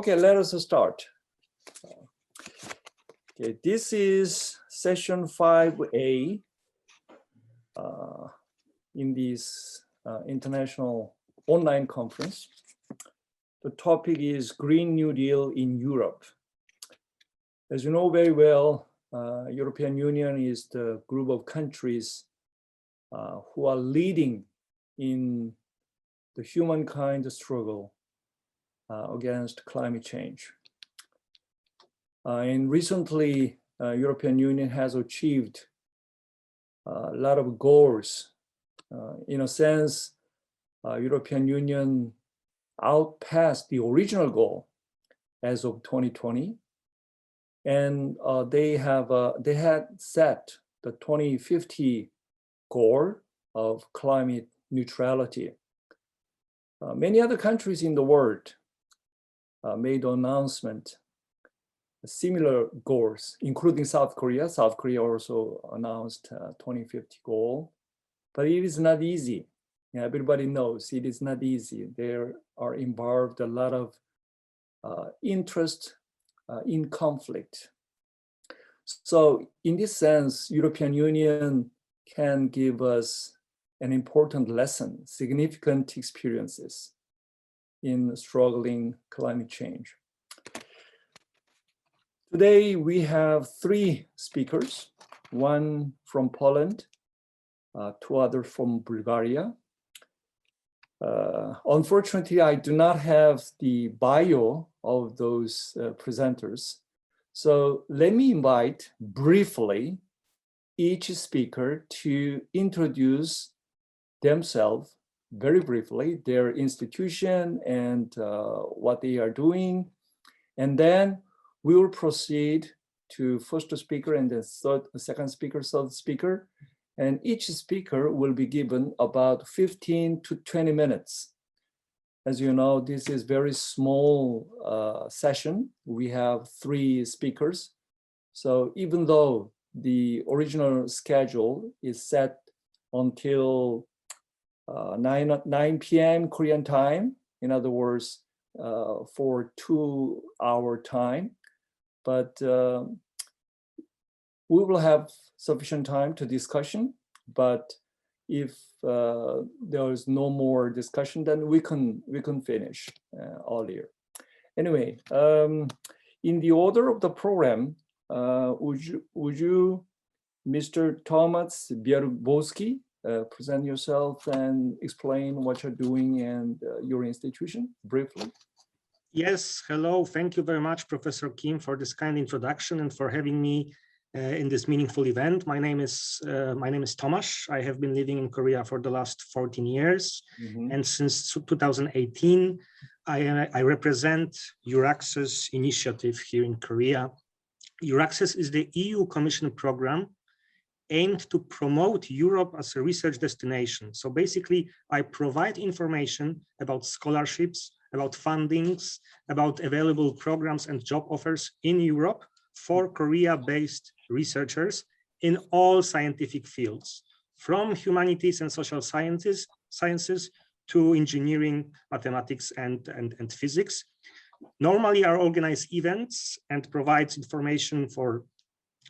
Okay, let us start. Okay, this is session 5A in this international online conference. The topic is Green New Deal in Europe. As you know very well, European Union is the group of countries who are leading in the humankind struggle against climate change. And recently, European Union has achieved a lot of goals. In a sense, European Union outpassed the original goal as of 2020, and they had set the 2050 goal of climate neutrality. Many other countries in the world made an announcement, similar goals, including South Korea. South Korea also announced a 2050 goal, but it is not easy. Yeah, everybody knows it is not easy. There are involved a lot of interest in conflict. So in this sense, European Union can give us an important lesson, significant experiences in struggling climate change. Today, we have 3 speakers, one from Poland, 2 others from Bulgaria. Unfortunately, I do not have the bio of those presenters. So let me invite briefly each speaker to introduce themselves very briefly, their institution and what they are doing. And then we will proceed to first speaker and then second speaker, third speaker. And each speaker will be given about 15 to 20 minutes. As you know, this is very small session. We have 3 speakers. So even though the original schedule is set until 9 p.m. Korean time, in other words, for 2-hour time, but we will have sufficient time to discussion. But if there is no more discussion, then we can finish earlier. Anyway, in the order of the program, would you, Mr. Tomasz Wierzbowski, present yourself and explain what you're doing and your institution briefly? Yes, hello. Thank you very much, Professor Kim, for this kind introduction and for having me in this meaningful event. My name is Tomasz. I have been living in Korea for the last 14 years. And since 2018, I represent EURACCESS initiative here in Korea. EURACCESS is the EU Commission program aimed to promote Europe as a research destination. So basically, I provide information about scholarships, about fundings, about available programs and job offers in Europe for Korea-based researchers in all scientific fields, from humanities and social sciences to engineering, mathematics, and physics. Normally, I organize events and provides information for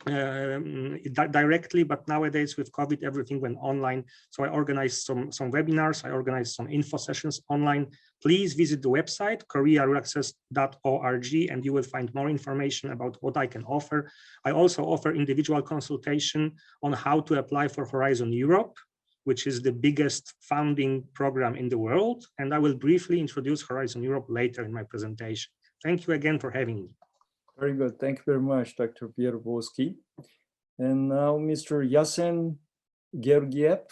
directly, but nowadays with COVID, everything went online. So I organized some webinars, I organized some info sessions online. Please visit the website, koreaeuroaccess.org, and you will find more information about what I can offer. I also offer individual consultation on how to apply for Horizon Europe, which is the biggest funding program in the world. And I will briefly introduce Horizon Europe later in my presentation. Thank you again for having me. Very good. Thank you very much, Dr. Wierzbowski. And now, Mr. Yasen Georgiev.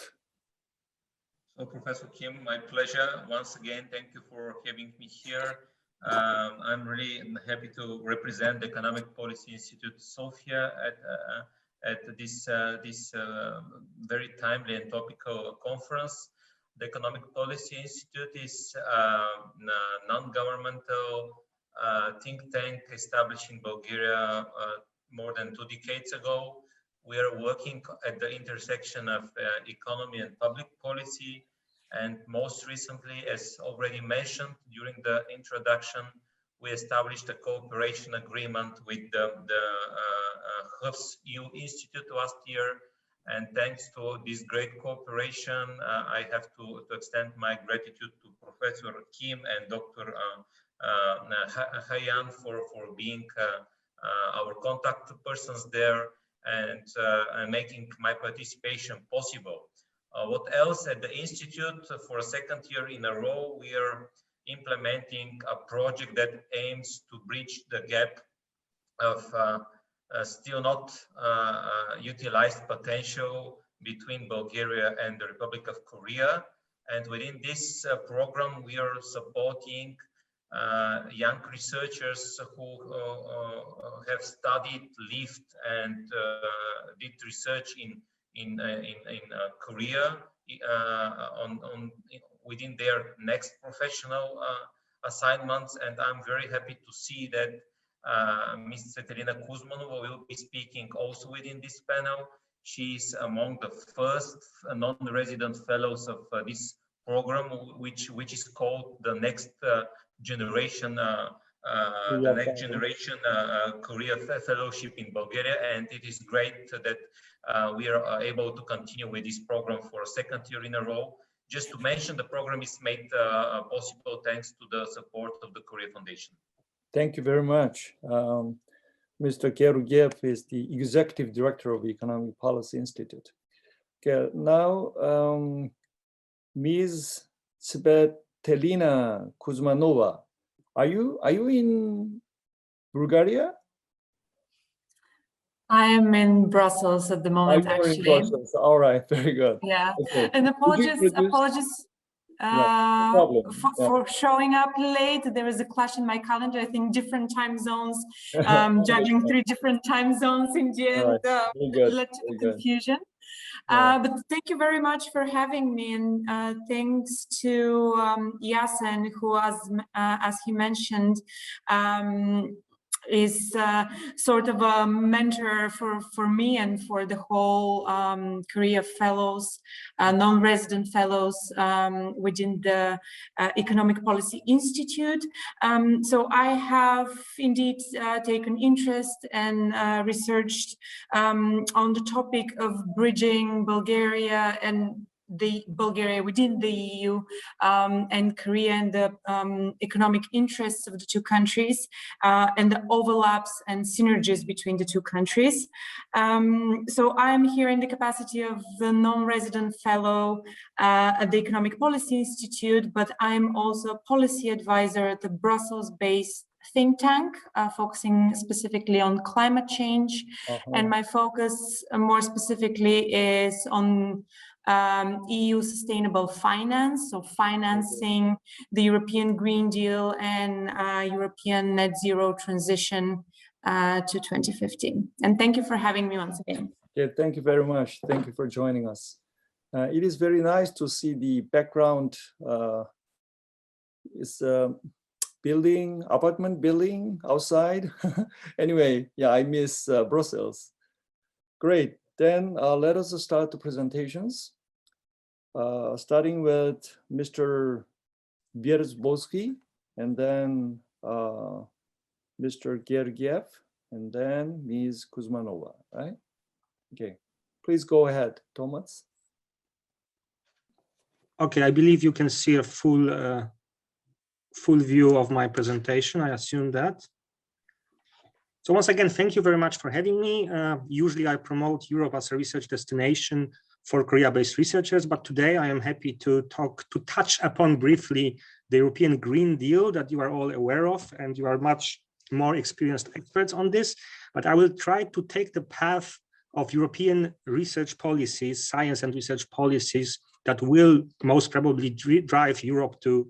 So, Professor Kim, my pleasure. Once again, thank you for having me here. I'm really happy to represent the Economic Policy Institute Sofia at this very timely and topical conference. The Economic Policy Institute is a non-governmental think tank established in Bulgaria more than 2 decades ago. We are working at the intersection of economy and public policy. And most recently, as already mentioned during the introduction, we established a cooperation agreement with the HUFS EU Institute last year. And thanks to this great cooperation, I have to extend my gratitude to Professor Kim and Dr. Hayan for being our contact persons there and making my participation possible. What else? At the Institute, for a second year in a row, we are implementing a project that aims to bridge the gap of still not utilized potential between Bulgaria and the Republic of Korea. And within this program, we are supporting young researchers who have studied, lived, and did research in Korea within their next professional assignments. And I'm very happy to see that Ms. Tsvetelina Kuzmanova will be speaking also within this panel. She's among the first non-resident fellows of this program, which is called the Next Generation Korea Fellowship in Bulgaria. And it is great that we are able to continue with this program for a second year in a row. Just to mention, the program is made possible thanks to the support of the Korea Foundation. Thank you very much. Mr. Georgiev is the Executive Director of the Economic Policy Institute. Okay, now, Ms. Tsvetelina Kuzmanova, are you in Bulgaria? I am in Brussels at the moment, actually. In Brussels. All right, very good. Yeah, okay. And apologies for showing up late. There is a clash in my calendar. I think different time zones, juggling 3 different time zones in the end led to the confusion. But thank you very much for having me, and thanks to Yasen, who, as he mentioned, is sort of a mentor for me and for the whole Korea fellows, non-resident fellows within the Economic Policy Institute. So I have indeed taken interest and researched on the topic of bridging Bulgaria and the Bulgaria within the EU and Korea and the economic interests of the 2 countries and the overlaps and synergies between the 2 countries. So I'm here in the capacity of the non-resident fellow at the Economic Policy Institute, but I'm also a policy advisor at the Brussels-based think tank focusing specifically on climate change. And my focus more specifically is on EU sustainable finance, so financing the European Green Deal and European net zero transition to 2050. And thank you for having me once again. Yeah, thank you very much. Thank you for joining us. It is very nice to see the background. It's a building, apartment building outside. Anyway, yeah, I miss Brussels. Great. Then let us start the presentations. Starting with Mr. Wierzbowski, and then Mr. Georgiev, and then Ms. Kuzmanova, right? Okay, please go ahead, Tomasz. Okay, I believe you can see a full view of my presentation. I assume that. So once again, thank you very much for having me. Usually I promote Europe as a research destination for Korea-based researchers, but today I am happy to touch upon briefly the European Green Deal that you are all aware of, and you are much more experienced experts on this. But I will try to take the path of European research policies, science and research policies that will most probably drive Europe to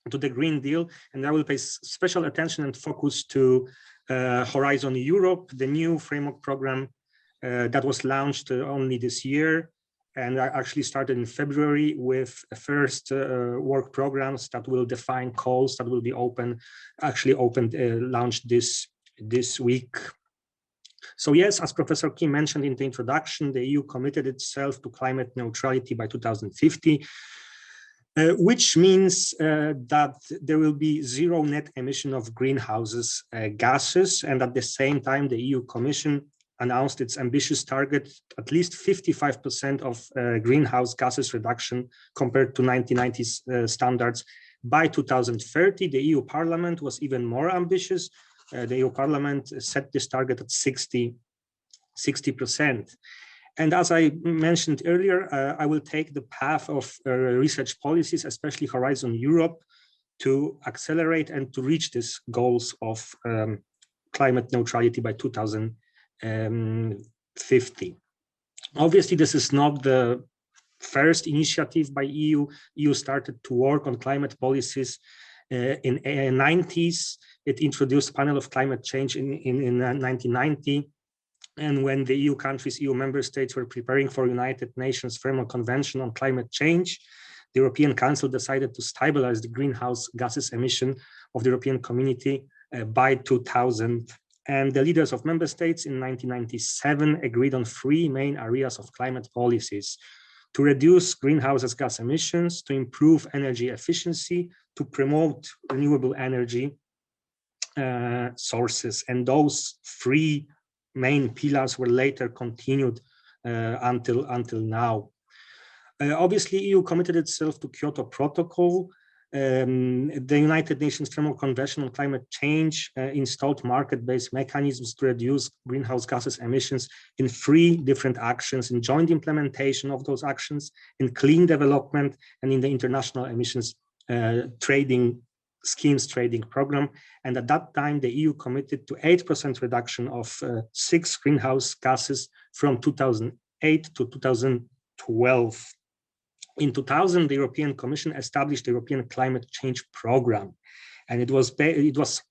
the Green Deal, and I will pay special attention and focus to Horizon Europe, the new framework program that was launched only this year, and I actually started in February with first work programs that will define calls that will be launched this week. So yes, as Professor Kim mentioned in the introduction, the EU committed itself to climate neutrality by 2050. which means that there will be zero net emission of greenhouse gases. And at the same time, the EU Commission announced its ambitious target, at least 55% of greenhouse gases reduction compared to 1990s standards by 2030. The EU Parliament was even more ambitious. The EU Parliament set this target at 60%. And as I mentioned earlier, I will take the path of research policies, especially Horizon Europe, to accelerate and to reach these goals of climate neutrality by 2050. Obviously, this is not the first initiative by EU. EU started to work on climate policies in the 90s. It introduced panel of climate change in 1990. And when the EU countries, EU member states were preparing for United Nations Framework Convention on Climate Change, the European Council decided to stabilize the greenhouse gases emission of the European Community by 2000. And the leaders of member states in 1997 agreed on 3 main areas of climate policies: to reduce greenhouse gas emissions, to improve energy efficiency, to promote renewable energy sources. And those 3 main pillars were later continued until now. Obviously, EU committed itself to Kyoto Protocol. The United Nations Framework Convention on Climate Change installed market-based mechanisms to reduce greenhouse gases emissions in 3 different actions: in joint implementation of those actions, in clean development, and in the international emissions trading program. And at that time, the EU committed to 8% reduction of 6 greenhouse gases from 2008 to 2012. In 2000, the European Commission established the European Climate Change Program, and it was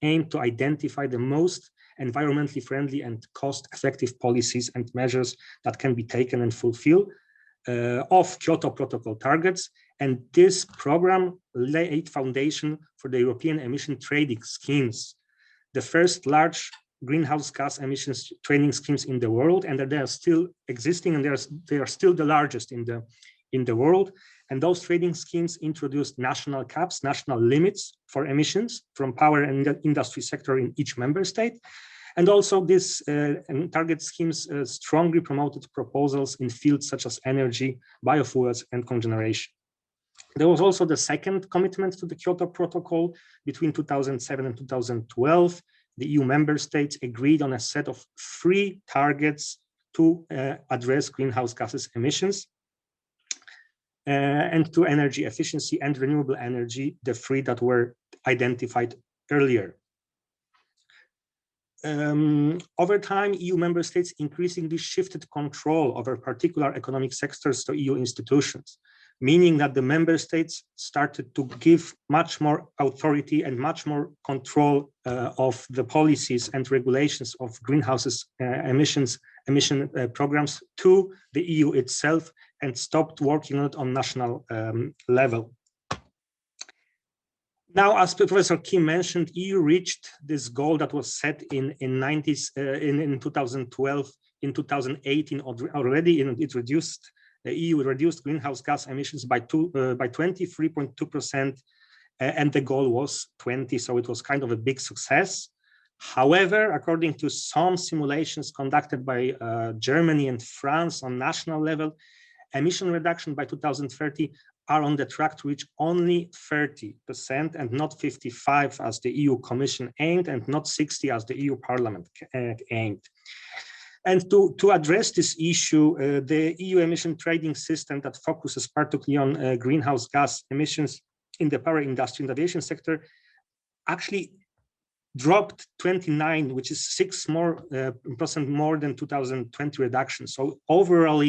aimed to identify the most environmentally friendly and cost-effective policies and measures that can be taken and fulfill of Kyoto Protocol targets. And this program laid foundation for the European emission trading schemes, the first large greenhouse gas emissions trading schemes in the world, and they are still existing, and they are still the largest in the world. And those trading schemes introduced national caps, national limits for emissions from power and industry sector in each member state. And also this target schemes strongly promoted proposals in fields such as energy, biofuels, and cogeneration. There was also the second commitment to the Kyoto Protocol. Between 2007 and 2012, the EU member states agreed on a set of 3 targets to address greenhouse gases emissions and to energy efficiency and renewable energy, the 3 that were identified earlier. Over time, EU member states increasingly shifted control over particular economic sectors to EU institutions, meaning that the member states started to give much more authority and much more control of the policies and regulations of greenhouse emission programs to the EU itself, and stopped working on it on national level. Now, as Professor Kim mentioned, EU reached this goal that was set in 2012, in 2018 already, and it reduced. The EU reduced greenhouse gas emissions by 23.2%, and the goal was 20, so it was kind of a big success. However, according to some simulations conducted by Germany and France on national level, emission reduction by 2030 are on the track to reach only 30% and not 55% as the EU Commission aimed, and not 60% as the EU Parliament aimed. And to address this issue, the EU emission trading system that focuses particularly on greenhouse gas emissions in the power industry and aviation sector actually dropped 29, which is 6% more than 2020 reduction. So overall,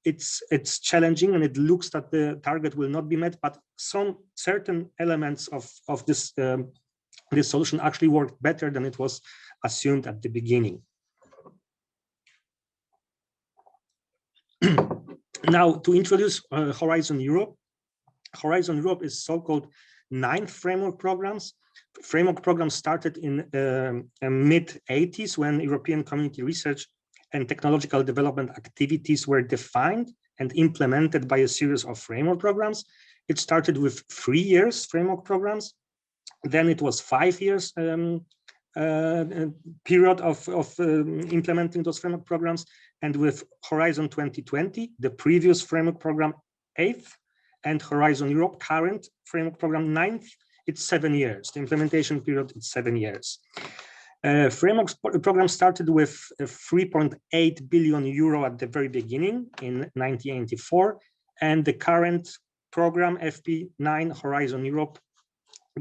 it's challenging, and it looks that the target will not be met, but some certain elements of this solution actually worked better than it was assumed at the beginning. Now, to introduce Horizon Europe. Horizon Europe is so-called 9 framework programs. Framework programs started in mid-80s when European Community research and technological development activities were defined and implemented by a series of framework programs. It started with 3 years framework programs. Then it was 5 years period of implementing those framework programs. And with Horizon 2020, the previous framework program 8th, and Horizon Europe, current framework program 9th, it's 7 years. The implementation period is 7 years. Framework program started with 3.8 billion euro at the very beginning in 1984, and the current program FP9 Horizon Europe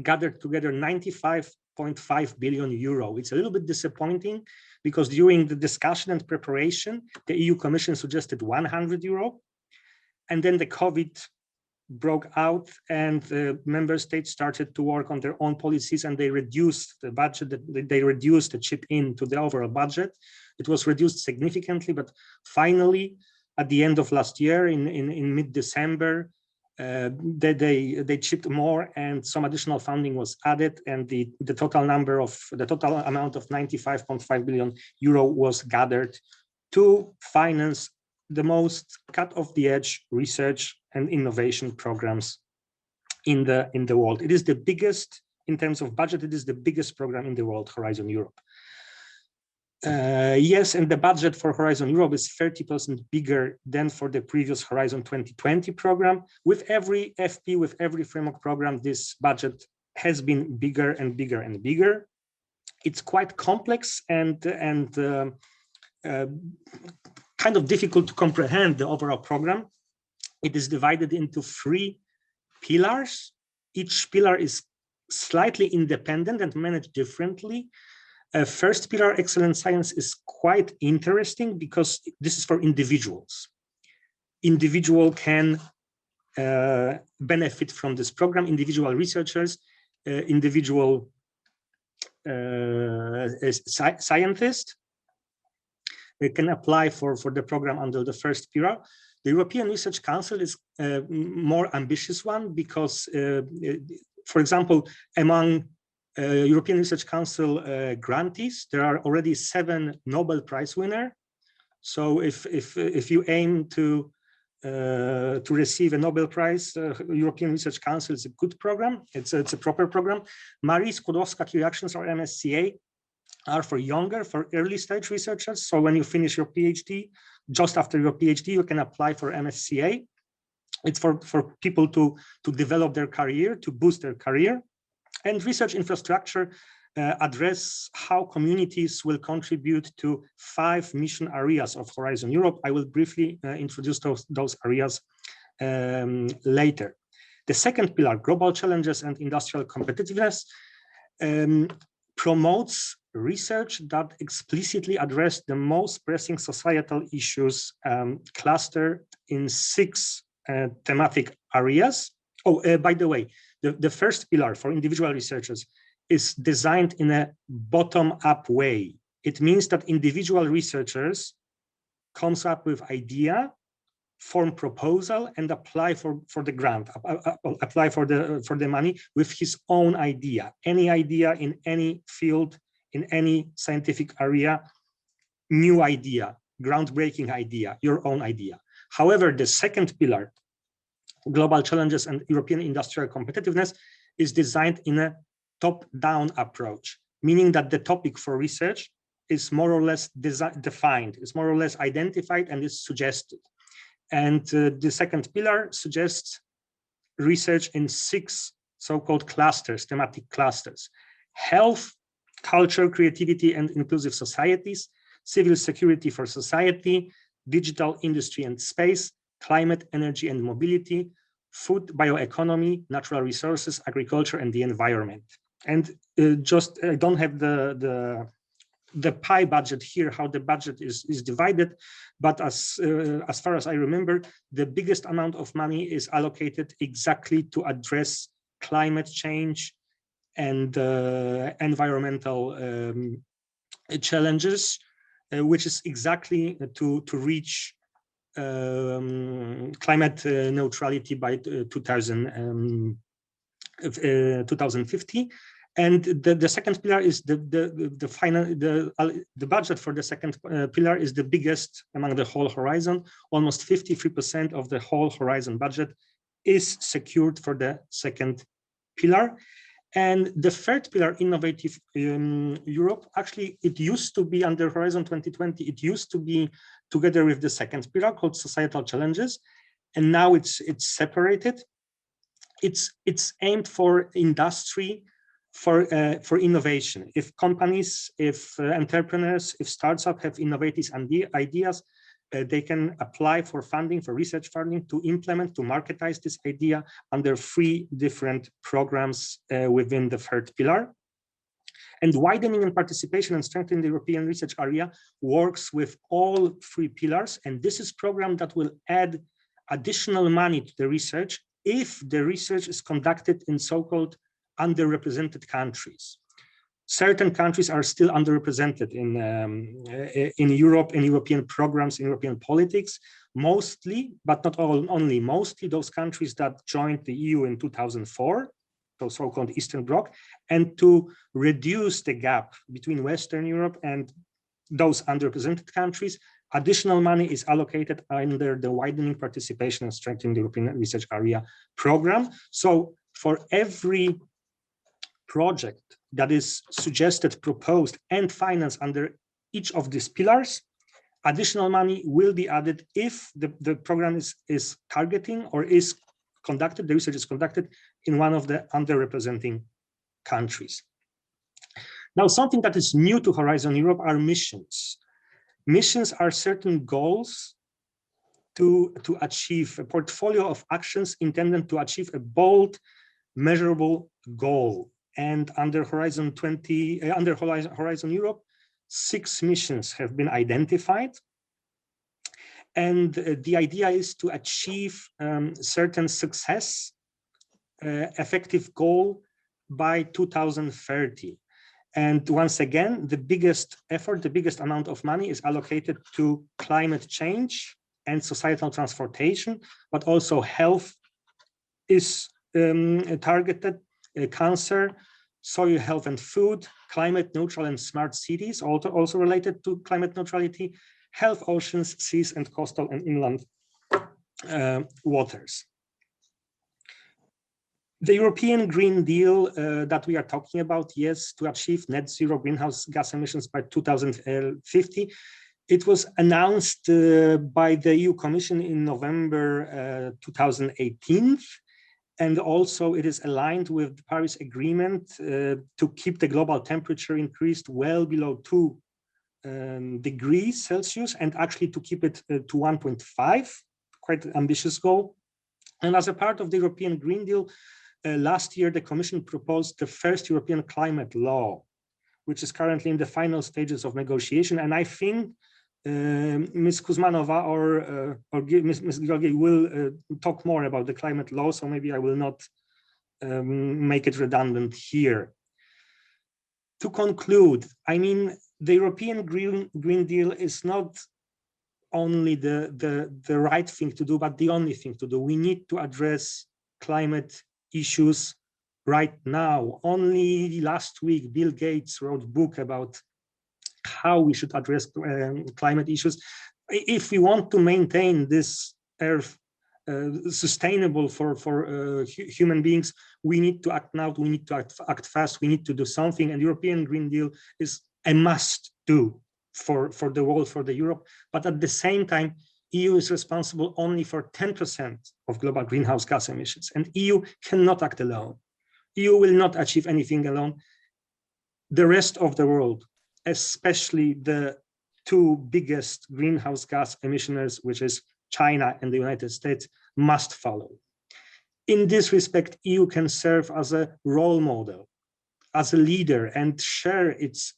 gathered together 95.5 billion euro. It's a little bit disappointing because during the discussion and preparation, the EU Commission suggested 100 euro, and then the COVID broke out and the member states started to work on their own policies, and they reduced the budget, they reduced the chip in to the overall budget. It was reduced significantly, but finally, at the end of last year, in mid-December, they chipped more and some additional funding was added, and the total amount of 95.5 billion euro was gathered to finance the most cut-off-the-edge research and innovation programs in the world. It is the biggest, in terms of budget, it is the biggest program in the world, Horizon Europe. Yes, and the budget for Horizon Europe is 30% bigger than for the previous Horizon 2020 program. With every FP, with every framework program, this budget has been bigger and bigger and bigger. It's quite complex and kind of difficult to comprehend the overall program. It is divided into 3 pillars. Each pillar is slightly independent and managed differently. First pillar, excellent science, is quite interesting because this is for individuals. Individual can benefit from this program, individual researchers, individual scientists can apply for the program under the first pillar. The European Research Council is a more ambitious one because, for example, among European Research Council grantees, there are already 7 Nobel Prize winners. So if you aim to receive a Nobel Prize, European Research Council is a good program. It's a proper program. Marie Skłodowska-Curie Actions, or MSCA, are for younger, for early stage researchers. So when you finish your PhD, just after your PhD, you can apply for MSCA. It's for people to develop their career, to boost their career. And research infrastructure address how communities will contribute to 5 mission areas of Horizon Europe. I will briefly introduce those areas later. The second pillar, global challenges and industrial competitiveness, promotes research that explicitly address the most pressing societal issues clustered in 6 thematic areas. Oh, by the way, the first pillar for individual researchers is designed in a bottom-up way. It means that individual researchers comes up with idea, form proposal, and apply for the grant, apply for the money with his own idea. Any idea in any field, in any scientific area, new idea, groundbreaking idea, your own idea. However, the second pillar, global challenges and European industrial competitiveness, is designed in a top-down approach, meaning that the topic for research is more or less defined, is more or less identified, and is suggested. And the second pillar suggests research in 6 so-called clusters, thematic clusters: health, culture, creativity and inclusive societies, civil security for society, digital industry and space, climate, energy and mobility, food, bioeconomy, natural resources, agriculture and the environment. And I don't have the pie budget here, how the budget is divided, but as far as I remember, the biggest amount of money is allocated exactly to address climate change and environmental challenges, which is exactly to reach climate neutrality by 2050. And the second pillar is the budget for the second pillar is the biggest among the whole Horizon. Almost 53% of the whole Horizon budget is secured for the second pillar. And the third pillar, Innovative Europe, actually, it used to be under Horizon 2020, it used to be together with the second pillar called Societal Challenges, and now it's separated. It's aimed for industry, for innovation. If companies, if entrepreneurs, if startups have innovative ideas, they can apply for funding, for research funding, to implement, to marketize this idea under 3 different programs within the third pillar. And widening and participation and strengthening the European research area works with all 3 pillars. And this is a program that will add additional money to the research if the research is conducted in so-called underrepresented countries. Certain countries are still underrepresented in Europe, in European programs, in European politics, mostly, but not only, mostly those countries that joined the EU in 2004, so-called Eastern Bloc, and to reduce the gap between Western Europe and those underrepresented countries, additional money is allocated under the widening participation and strengthening the European research area program. So for every project that is suggested, proposed, and financed under each of these pillars, additional money will be added if the program is targeting or is conducted, the research is conducted in one of the underrepresenting countries. Now, something that is new to Horizon Europe are missions. Missions are certain goals to achieve a portfolio of actions intended to achieve a bold, measurable goal. And under Horizon Europe, 6 missions have been identified. And the idea is to achieve certain success, effective goal by 2030. And once again, the biggest effort, the biggest amount of money is allocated to climate change and societal transportation, but also health is targeted, cancer, soil health and food, climate neutral and smart cities, also related to climate neutrality, health, oceans, seas, and coastal and inland waters. The European Green Deal that we are talking about, yes, to achieve net zero greenhouse gas emissions by 2050, it was announced by the EU Commission in November 2018. And also it is aligned with the Paris Agreement to keep the global temperature increased well below 2 degrees Celsius, and actually to keep it to 1.5, quite an ambitious goal. And as a part of the European Green Deal, last year, the Commission proposed the first European climate law, which is currently in the final stages of negotiation. And I think Ms. Kuzmanova or Ms. Georgiev will talk more about the climate law, so maybe I will not make it redundant here. To conclude, I mean, the European Green Deal is not only the right thing to do, but the only thing to do. We need to address climate issues right now. Only last week, Bill Gates wrote a book about how we should address climate issues. If we want to maintain this Earth sustainable for human beings, we need to act now, we need to act fast, we need to do something, and European Green Deal is a must do for the world, for the Europe. But at the same time, EU is responsible only for 10% of global greenhouse gas emissions, and EU cannot act alone. EU will not achieve anything alone. The rest of the world, especially the 2 biggest greenhouse gas emitters, which is China and the United States, must follow. In this respect, EU can serve as a role model, as a leader, and share its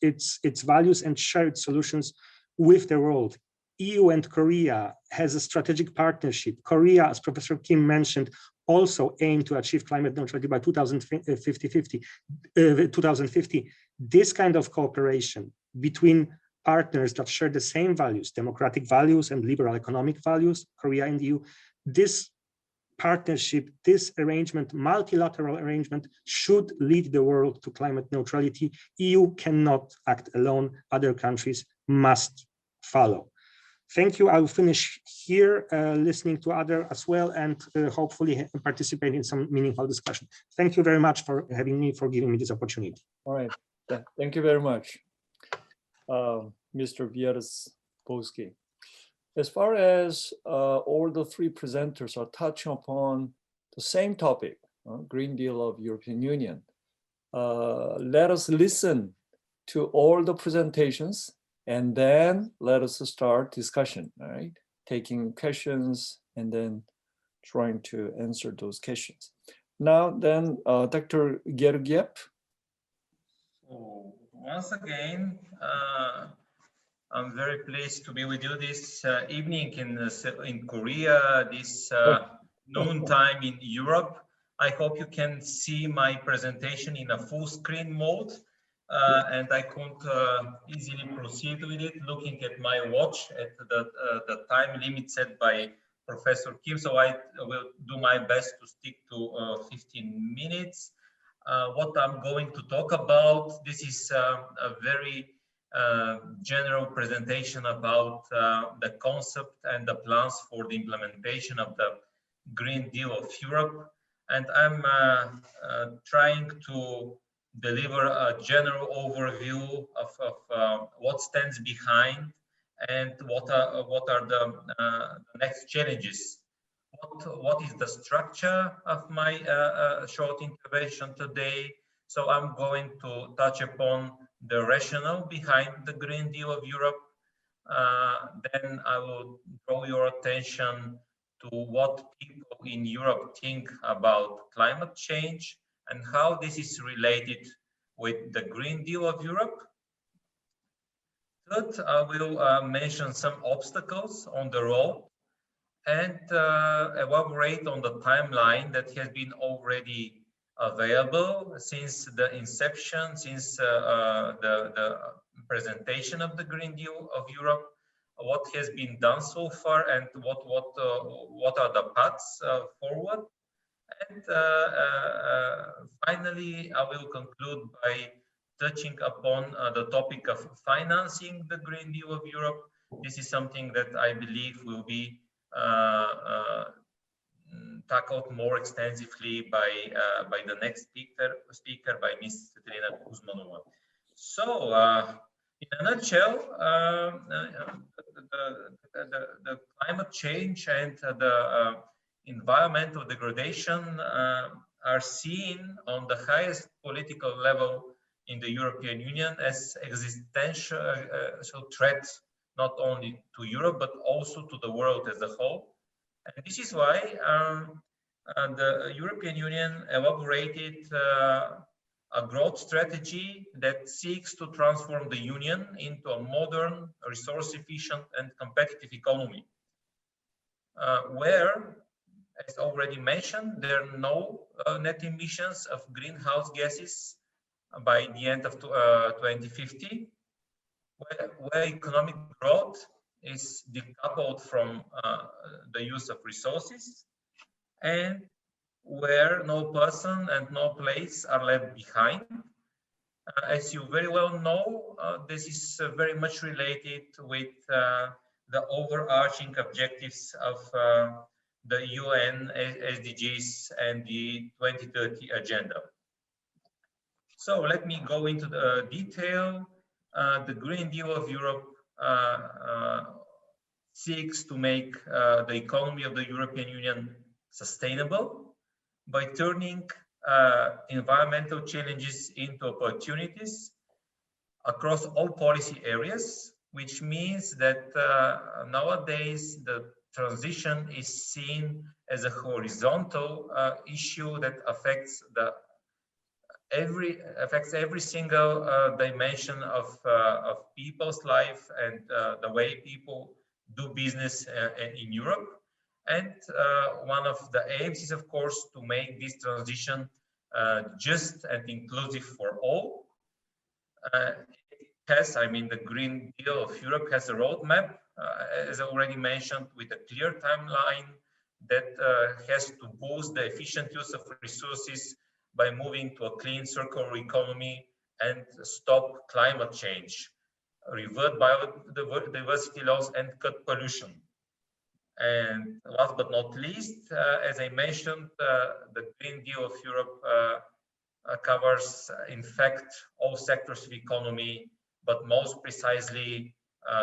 values and share its solutions with the world. EU and Korea has a strategic partnership. Korea, as Professor Kim mentioned, also aim to achieve climate neutrality by 2050. This kind of cooperation between partners that share the same values, democratic values and liberal economic values, Korea and EU, this partnership, this arrangement, multilateral arrangement, should lead the world to climate neutrality. EU cannot act alone. Other countries must follow. Thank you. I will finish here, listening to others as well, and hopefully participate in some meaningful discussion. Thank you very much for having me, for giving me this opportunity. All right. Thank you very much, Mr. Wierzbowski. As far as all the three presenters are touching upon the same topic, Green Deal of European Union, let us listen to all the presentations and then let us start discussion, all right? Taking questions and then trying to answer those questions. Now then, Dr. Georgiev. So once again, I'm very pleased to be with you this evening in Korea, this noon time in Europe. I hope you can see my presentation in a full screen mode, and I could easily proceed with it, looking at my watch at the time limit set by Professor Kim. So I will do my best to stick to 15 minutes. What I'm going to talk about, this is a very general presentation about the concept and the plans for the implementation of the Green Deal of Europe. And I'm trying to deliver a general overview of what stands behind and what are the next challenges. What is the structure of my short intervention today? So I'm going to touch upon the rationale behind the Green Deal of Europe. Then I will draw your attention to what people in Europe think about climate change and how this is related with the Green Deal of Europe. Third, I will mention some obstacles on the road and elaborate on the timeline that has been already available since the inception, since the presentation of the Green Deal of Europe, what has been done so far, and what are the paths forward. And finally, I will conclude by touching upon the topic of financing the Green Deal of Europe. This is something that I believe will be tackled more extensively by the next speaker, by Ms. Tsvetelina Kuzmanova. So, in a nutshell, the climate change and the environmental degradation are seen on the highest political level in the European Union as existential threats, not only to Europe, but also to the world as a whole. And this is why the European Union elaborated a growth strategy that seeks to transform the Union into a modern, resource-efficient and competitive economy, where, as already mentioned, there are no net emissions of greenhouse gases by the end of 2050, where economic growth is decoupled from the use of resources, and where no person and no place are left behind. As you very well know, this is very much related with the overarching objectives of the UN SDGs and the 2030 agenda. So let me go into the detail. The Green Deal of Europe seeks to make the economy of the European Union sustainable by turning environmental challenges into opportunities across all policy areas, which means that nowadays the transition is seen as a horizontal issue that affects every single dimension of people's life and the way people do business in Europe. And one of the aims is, of course, to make this transition just and inclusive for all. The Green Deal of Europe has a roadmap, as already mentioned, with a clear timeline that has to boost the efficient use of resources by moving to a clean circular economy and stop climate change. revert biodiversity laws, and cut pollution. And last but not least, as I mentioned, the Green Deal of Europe covers, in fact, all sectors of economy, but most precisely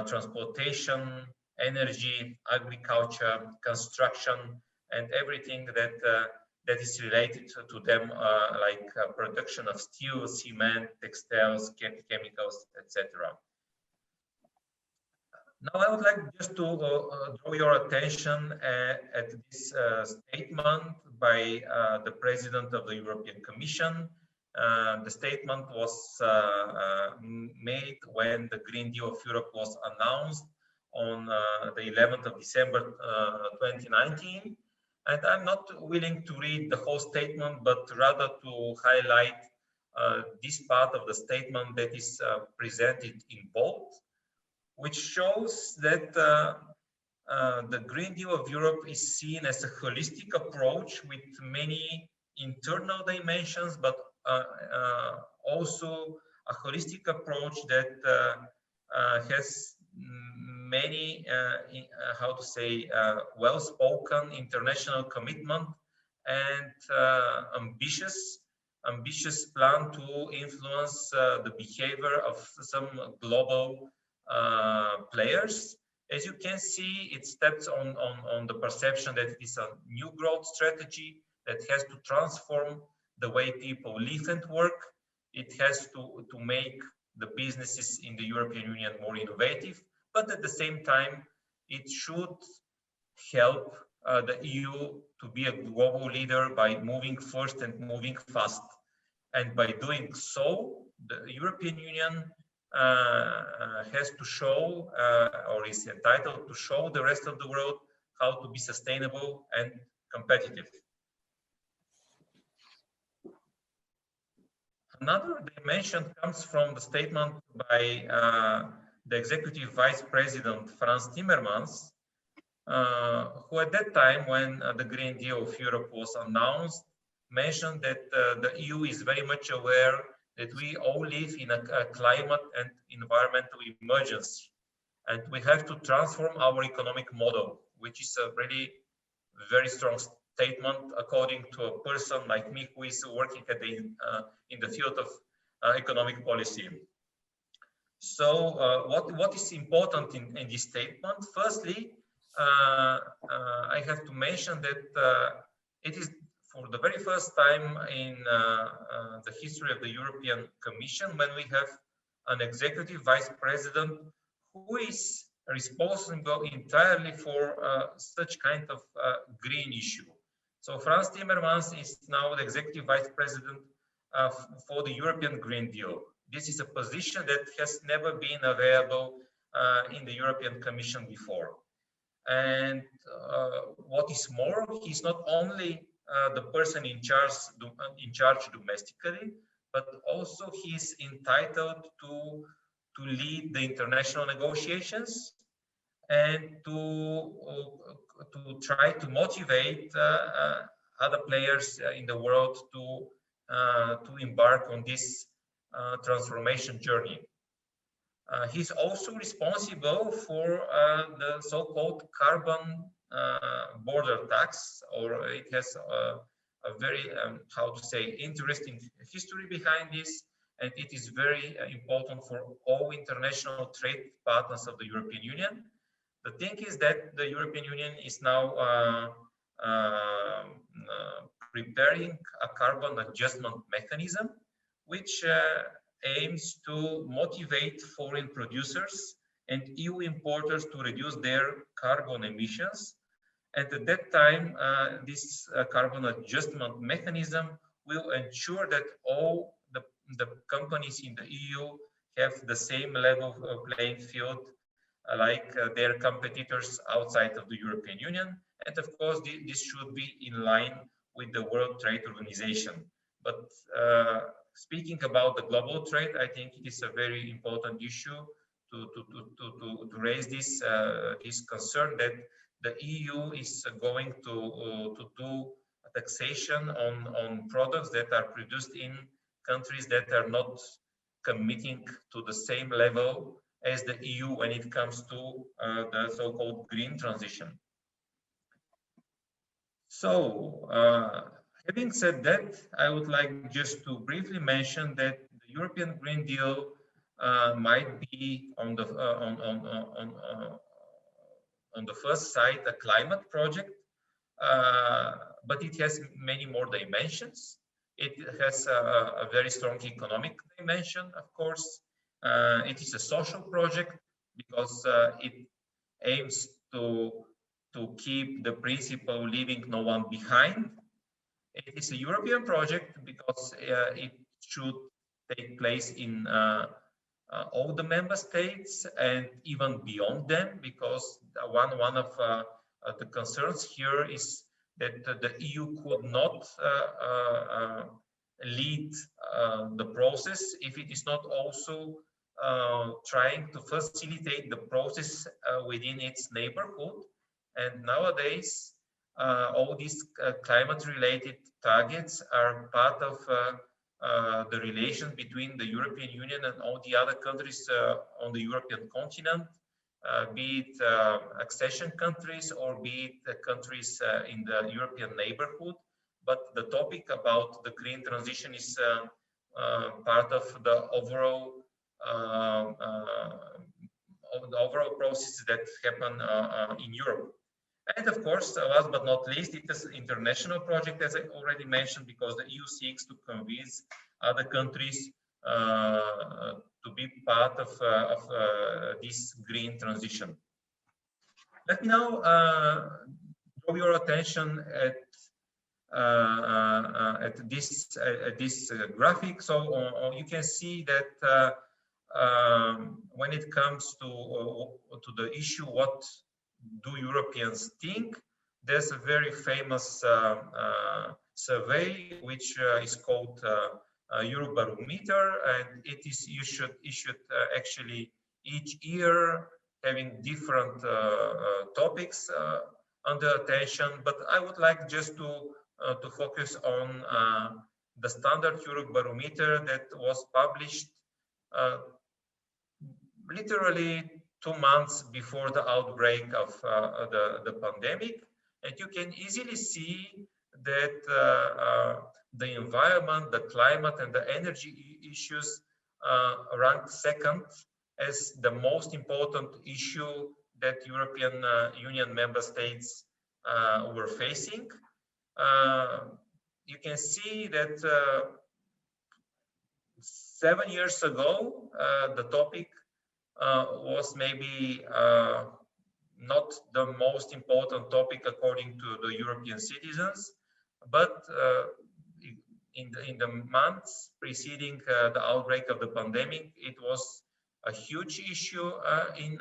transportation, energy, agriculture, construction, and everything that is related to them, like production of steel, cement, textiles, chemicals, etc. Now, I would like just to draw your attention at this statement by the President of the European Commission. The statement was made when the Green Deal of Europe was announced on the 11th of December 2019. And I'm not willing to read the whole statement, but rather to highlight this part of the statement that is presented in bold, which shows that the Green Deal of Europe is seen as a holistic approach with many internal dimensions, but also a holistic approach that has many, how to say, well-spoken international commitment and ambitious plan to influence the behavior of some global players. As you can see, it steps on the perception that it is a new growth strategy that has to transform the way people live and work. It has to make the businesses in the European Union more innovative, but at the same time, it should help the EU to be a global leader by moving first and moving fast. And by doing so, the European Union has to show, or is entitled to show the rest of the world how to be sustainable and competitive. Another dimension comes from the statement by the Executive Vice President, Frans Timmermans, who at that time, when the Green Deal of Europe was announced, mentioned that the EU is very much aware that we all live in a climate and environmental emergency. And we have to transform our economic model, which is a really very strong statement, according to a person like me who is working at in the field of economic policy. So what is important in this statement? Firstly, I have to mention that it is for the very first time in the history of the European Commission when we have an executive vice president who is responsible entirely for such kind of green issue. So Frans Timmermans is now the executive vice president for the European Green Deal. This is a position that has never been available in the European Commission before. And what is more, he's not only the person in charge domestically, but also he's entitled to lead the international negotiations and to try to motivate other players in the world to embark on this transformation journey. He's also responsible for the so-called carbon border tax, or it has a very, how to say, interesting history behind this, and it is very important for all international trade partners of the European Union. The thing is that the European Union is now preparing a carbon adjustment mechanism, which aims to motivate foreign producers and EU importers to reduce their carbon emissions. And at that time, this carbon adjustment mechanism will ensure that all the companies in the EU have the same level of playing field like their competitors outside of the European Union. And of course, this should be in line with the World Trade Organization. But speaking about the global trade, I think it is a very important issue to raise this concern that the EU is going to do a taxation on products that are produced in countries that are not committing to the same level as the EU when it comes to the so-called green transition. So, having said that, I would like just to briefly mention that the European Green Deal might be on the first sight a climate project, but it has many more dimensions. It has a very strong economic dimension, of course. It is a social project because it aims to keep the principle leaving no one behind. It is a European project because it should take place in all the member states and even beyond them, because one of the concerns here is that the EU could not lead the process if it is not also trying to facilitate the process within its neighborhood. And nowadays, all these climate-related targets are part of the relation between the European Union and all the other countries on the European continent, be it accession countries or be it countries in the European neighborhood. But the topic about the green transition is part of the overall process that happen in Europe. And of course, last but not least, it is an international project, as I already mentioned, because the EU seeks to convince other countries to be part of this green transition. Let me now draw your attention at this graphic. So you can see that when it comes to the issue, what do Europeans think? There's a very famous survey which is called Eurobarometer, and it is issued actually each year, having different topics under attention. But I would like just to focus on the standard Eurobarometer that was published literally 2 months before the outbreak of the pandemic. And you can easily see that the environment, the climate, and the energy issues ranked second as the most important issue that European Union member states were facing. You can see that 7 years ago, the topic was maybe not the most important topic according to the European citizens, but in the months preceding the outbreak of the pandemic, it was a huge issue in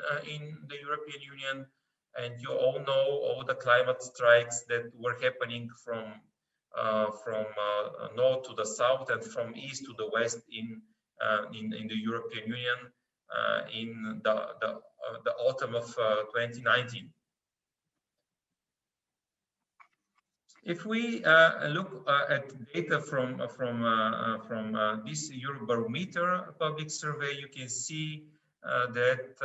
the European Union. And you all know all the climate strikes that were happening from north to the south and from east to the west in the European Union in the autumn of 2019. If we look at data from this Eurobarometer public survey, you can see that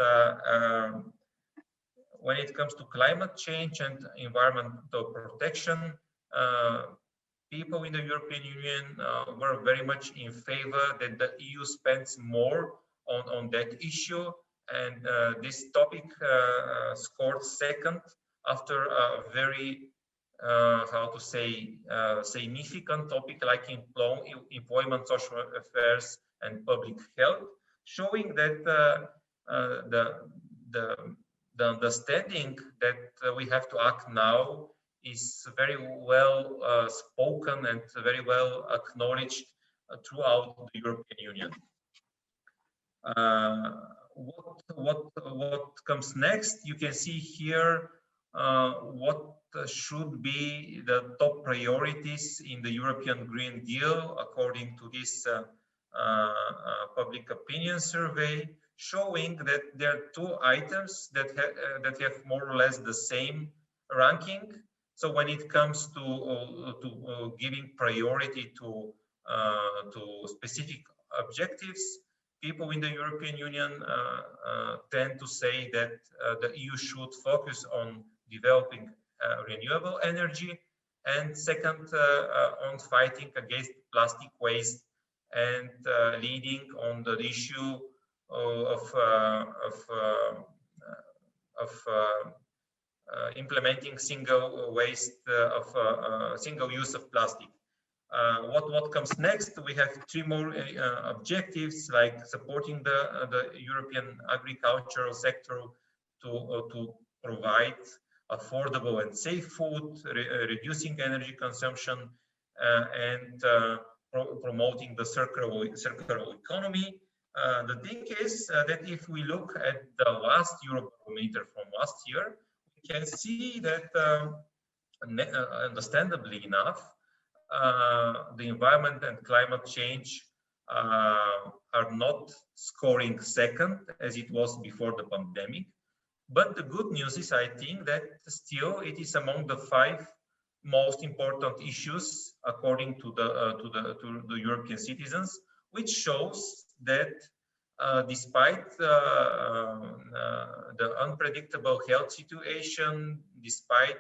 when it comes to climate change and environmental protection, people in the European Union were very much in favor that the EU spends more on that issue, and this topic scored second after a very how to say significant topic like employment, social affairs, and public health, showing that the understanding that we have to act now is very well spoken and very well acknowledged throughout the European Union. What comes next? You can see here what should be the top priorities in the European Green Deal according to this public opinion survey, showing that there are 2 items that have more or less the same ranking. So when it comes to giving priority to specific objectives, people in the European Union tend to say that the EU should focus on developing renewable energy, and second, on fighting against plastic waste and leading on the issue of implementing single use of plastic. What comes next? We have three more objectives, like supporting the European agricultural sector to provide affordable and safe food, reducing energy consumption, and promoting the circular economy. The thing is that if we look at the last Eurobarometer from last year, we can see that, understandably enough, the environment and climate change are not scoring second as it was before the pandemic. But the good news is, I think, that still it is among the 5 most important issues according to the European citizens, which shows that despite the unpredictable health situation, despite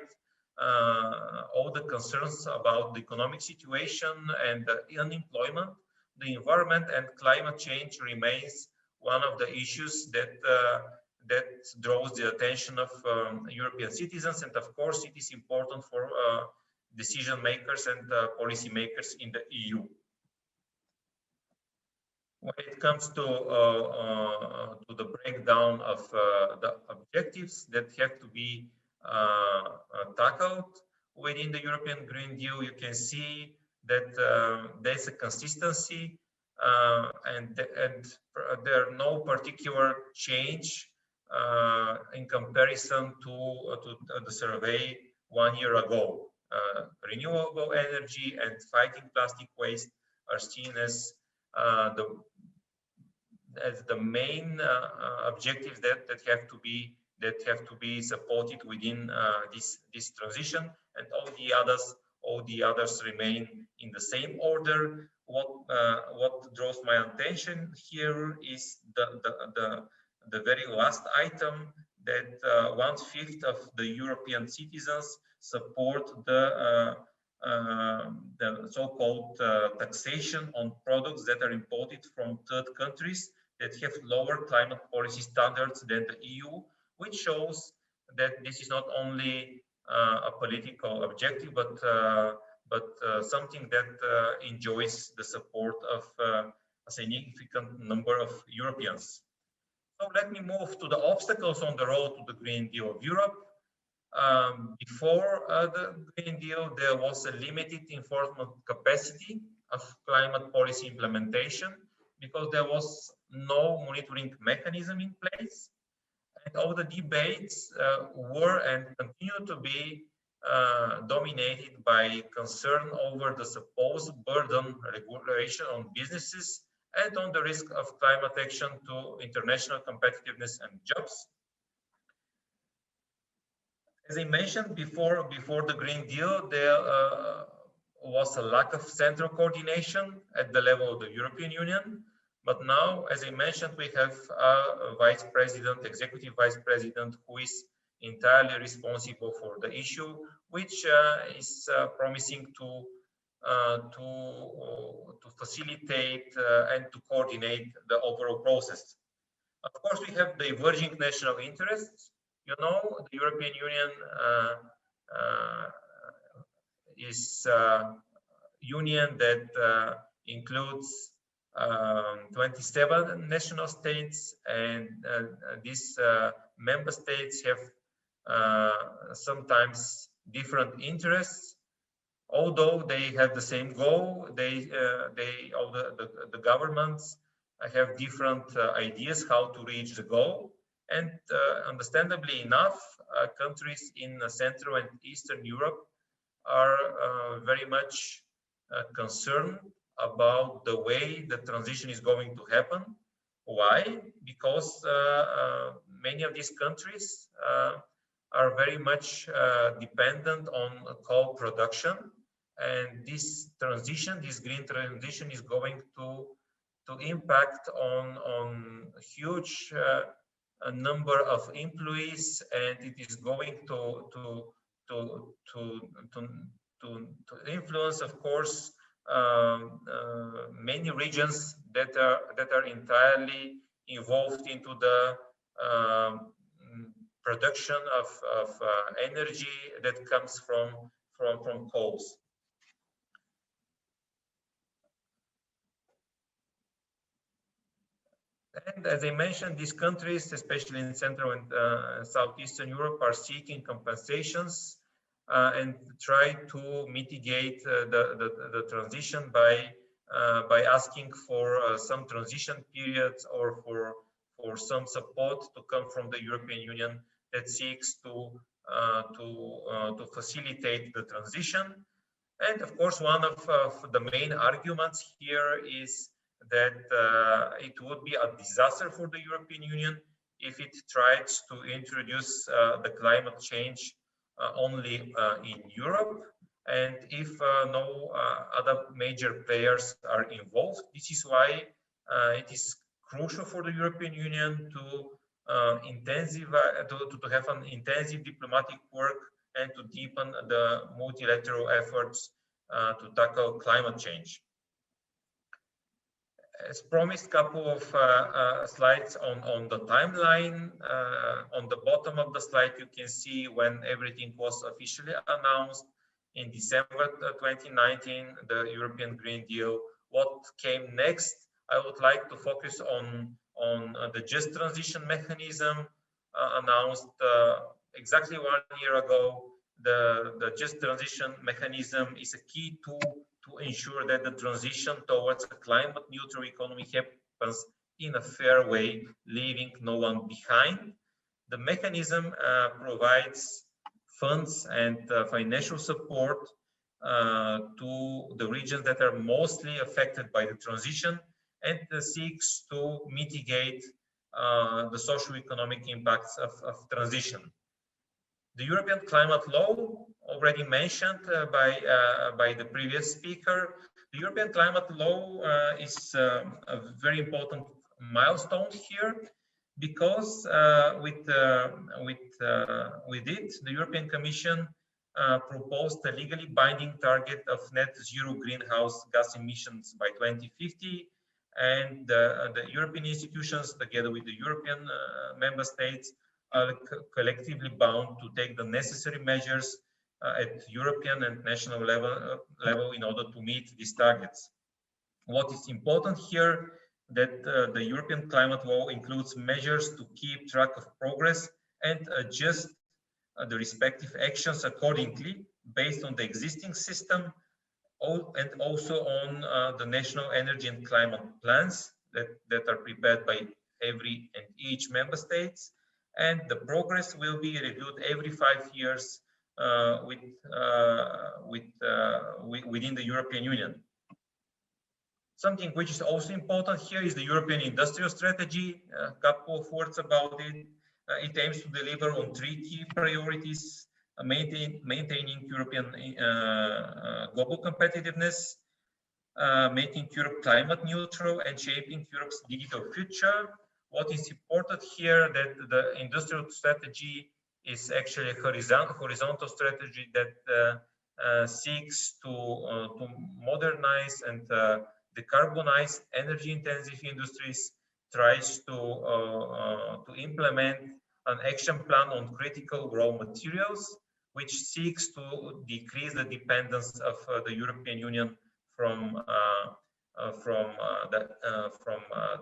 all the concerns about the economic situation and the unemployment, the environment and climate change remains one of the issues that draws the attention of European citizens, and of course it is important for decision makers and policy makers in the EU. When it comes to the breakdown of the objectives that have to be tackled within the European Green Deal, you can see that there's a consistency and there are no particular change in comparison to the survey 1 year ago. Renewable energy and fighting plastic waste are seen as the main objectives that have to be supported within this transition, and all the others remain in the same order. What draws my attention here is the very last item, that 1/5 of the European citizens support the so-called taxation on products that are imported from third countries that have lower climate policy standards than the EU, which shows that this is not only a political objective, but something that enjoys the support of a significant number of Europeans. So let me move to the obstacles on the road to the Green Deal of Europe. Before the Green Deal, there was a limited enforcement capacity of climate policy implementation because there was no monitoring mechanism in place. And all the debates were and continue to be dominated by concern over the supposed burden regulation on businesses and on the risk of climate action to international competitiveness and jobs. As I mentioned before the Green Deal, there was a lack of central coordination at the level of the European Union. But now, as I mentioned, we have a vice president, executive vice president, who is entirely responsible for the issue, which is promising to facilitate and to coordinate the overall process. Of course, we have diverging national interests. You know, the European Union is a union that includes 27 national states, and these member states have sometimes different interests. Although they have the same goal, all the governments have different ideas how to reach the goal. And understandably enough, countries in Central and Eastern Europe are very much concerned about the way the transition is going to happen. Why? Because many of these countries are very much dependent on coal production, and this transition, this green transition, is going to impact on huge a number of employees, and it is going to influence, of course, many regions that are entirely involved into the production of energy that comes from coals. And as I mentioned, these countries, especially in Central and Southeastern Europe, are seeking compensations and try to mitigate the transition by asking for some transition periods or for some support to come from the European Union that seeks to facilitate the transition. And of course, one of the main arguments here is that it would be a disaster for the European Union if it tries to introduce the climate change only in Europe, and if no other major players are involved. This is why it is crucial for the European Union to have an intensive diplomatic work and to deepen the multilateral efforts to tackle climate change. As promised, couple of slides on the timeline. On the bottom of the slide, you can see when everything was officially announced in December 2019, the European Green Deal. What came next? I would like to focus on the just transition mechanism announced exactly 1 year ago. The just transition mechanism is a key tool to ensure that the transition towards a climate neutral economy happens in a fair way, leaving no one behind. The mechanism provides funds and financial support to the regions that are mostly affected by the transition, and seeks to mitigate the socio-economic impacts of transition. The European climate law, already mentioned by the previous speaker, the European climate law is a very important milestone here, because with it, the European Commission proposed a legally binding target of net zero greenhouse gas emissions by 2050, and the European institutions, together with the European member states, are collectively bound to take the necessary measures at European and national level in order to meet these targets. What is important here, that the European climate law includes measures to keep track of progress and adjust the respective actions accordingly based on the existing system, and also on the national energy and climate plans that are prepared by every and each member states. And the progress will be reviewed every 5 years within the European Union. Something which is also important here is the European Industrial Strategy. A couple of words about it. It aims to deliver on 3 key priorities: maintaining European global competitiveness, making Europe climate neutral, and shaping Europe's digital future. What is important here, that the industrial strategy is actually a horizontal strategy that seeks to modernize and decarbonize energy-intensive industries, tries to implement an action plan on critical raw materials, which seeks to decrease the dependence of the European Union from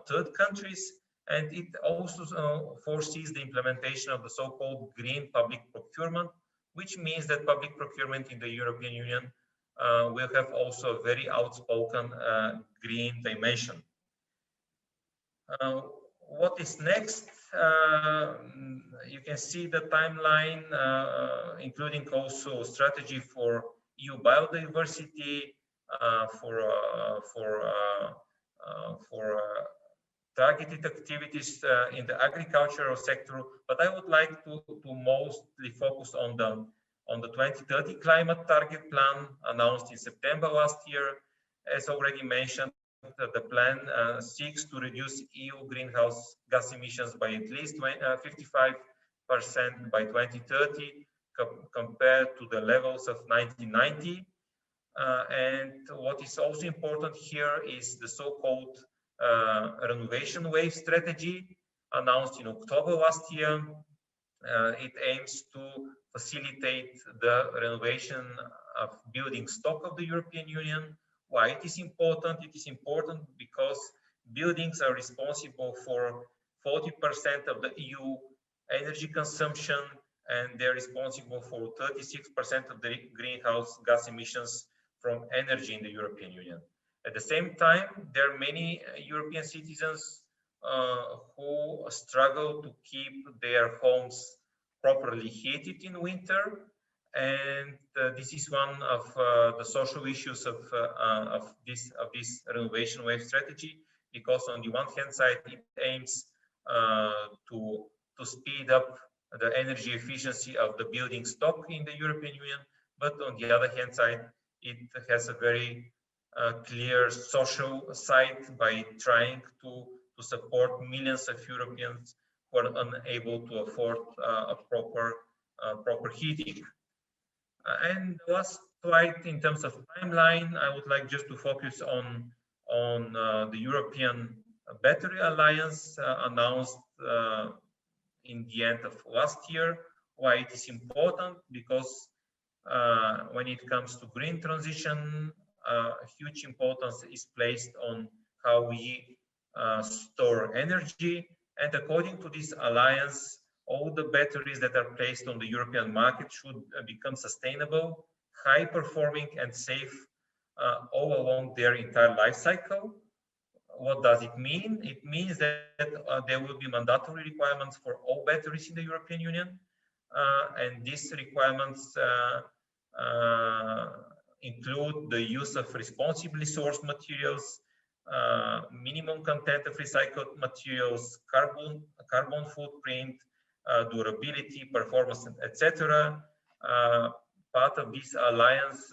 third countries. And it also foresees the implementation of the so-called green public procurement, which means that public procurement in the European Union will have also a very outspoken green dimension. What is next? You can see the timeline, including also strategy for EU biodiversity, for targeted activities in the agricultural sector. But I would like to mostly focus on the 2030 climate target plan announced in September last year. As already mentioned, the plan seeks to reduce EU greenhouse gas emissions by at least 55% by 2030 compared to the levels of 1990. And what is also important here is the so-called renovation wave strategy announced in October last year. It aims to facilitate the renovation of building stock of the European Union. Why it is important? It is important because buildings are responsible for 40% of the EU energy consumption, and they're responsible for 36% of the greenhouse gas emissions from energy in the European Union. At the same time, there are many European citizens who struggle to keep their homes properly heated in winter, and this is one of the social issues of this renovation wave strategy, because on the one hand side it aims to speed up the energy efficiency of the building stock in the European Union, but on the other hand side it has a very clear social side by trying to support millions of Europeans who are unable to afford a proper heating. And the last slide, in terms of timeline, I would like just to focus on the European Battery Alliance announced in the end of last year. Why it is important? Because when it comes to green transition, huge importance is placed on how we store energy. And according to this alliance, all the batteries that are placed on the European market should become sustainable, high performing and safe all along their entire life cycle. What does it mean? It means that there will be mandatory requirements for all batteries in the European Union. And these requirements include the use of responsibly sourced materials, minimum content of recycled materials, carbon footprint, durability, performance, etc. Part of this alliance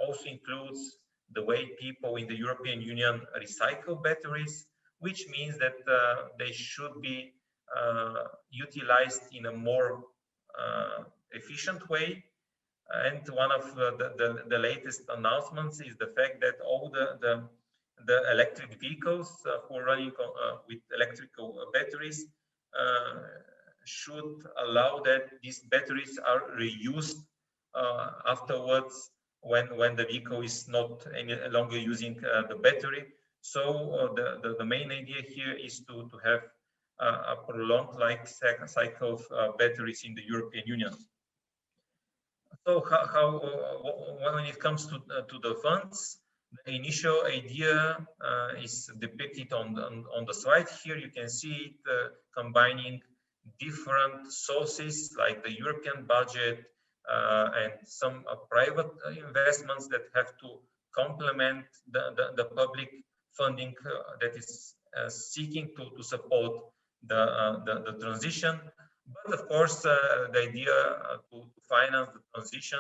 also includes the way people in the European Union recycle batteries, which means that they should be utilized in a more efficient way. And one of the latest announcements is the fact that all the electric vehicles who are running with electrical batteries should allow that these batteries are reused afterwards when the vehicle is not any longer using the battery. So the main idea here is to have a prolonged life cycle of batteries in the European Union. So when it comes to the funds, the initial idea is depicted on the slide here. You can see it combining different sources like the European budget and some private investments that have to complement the public funding that is seeking to support the transition. But of course, the idea to finance the transition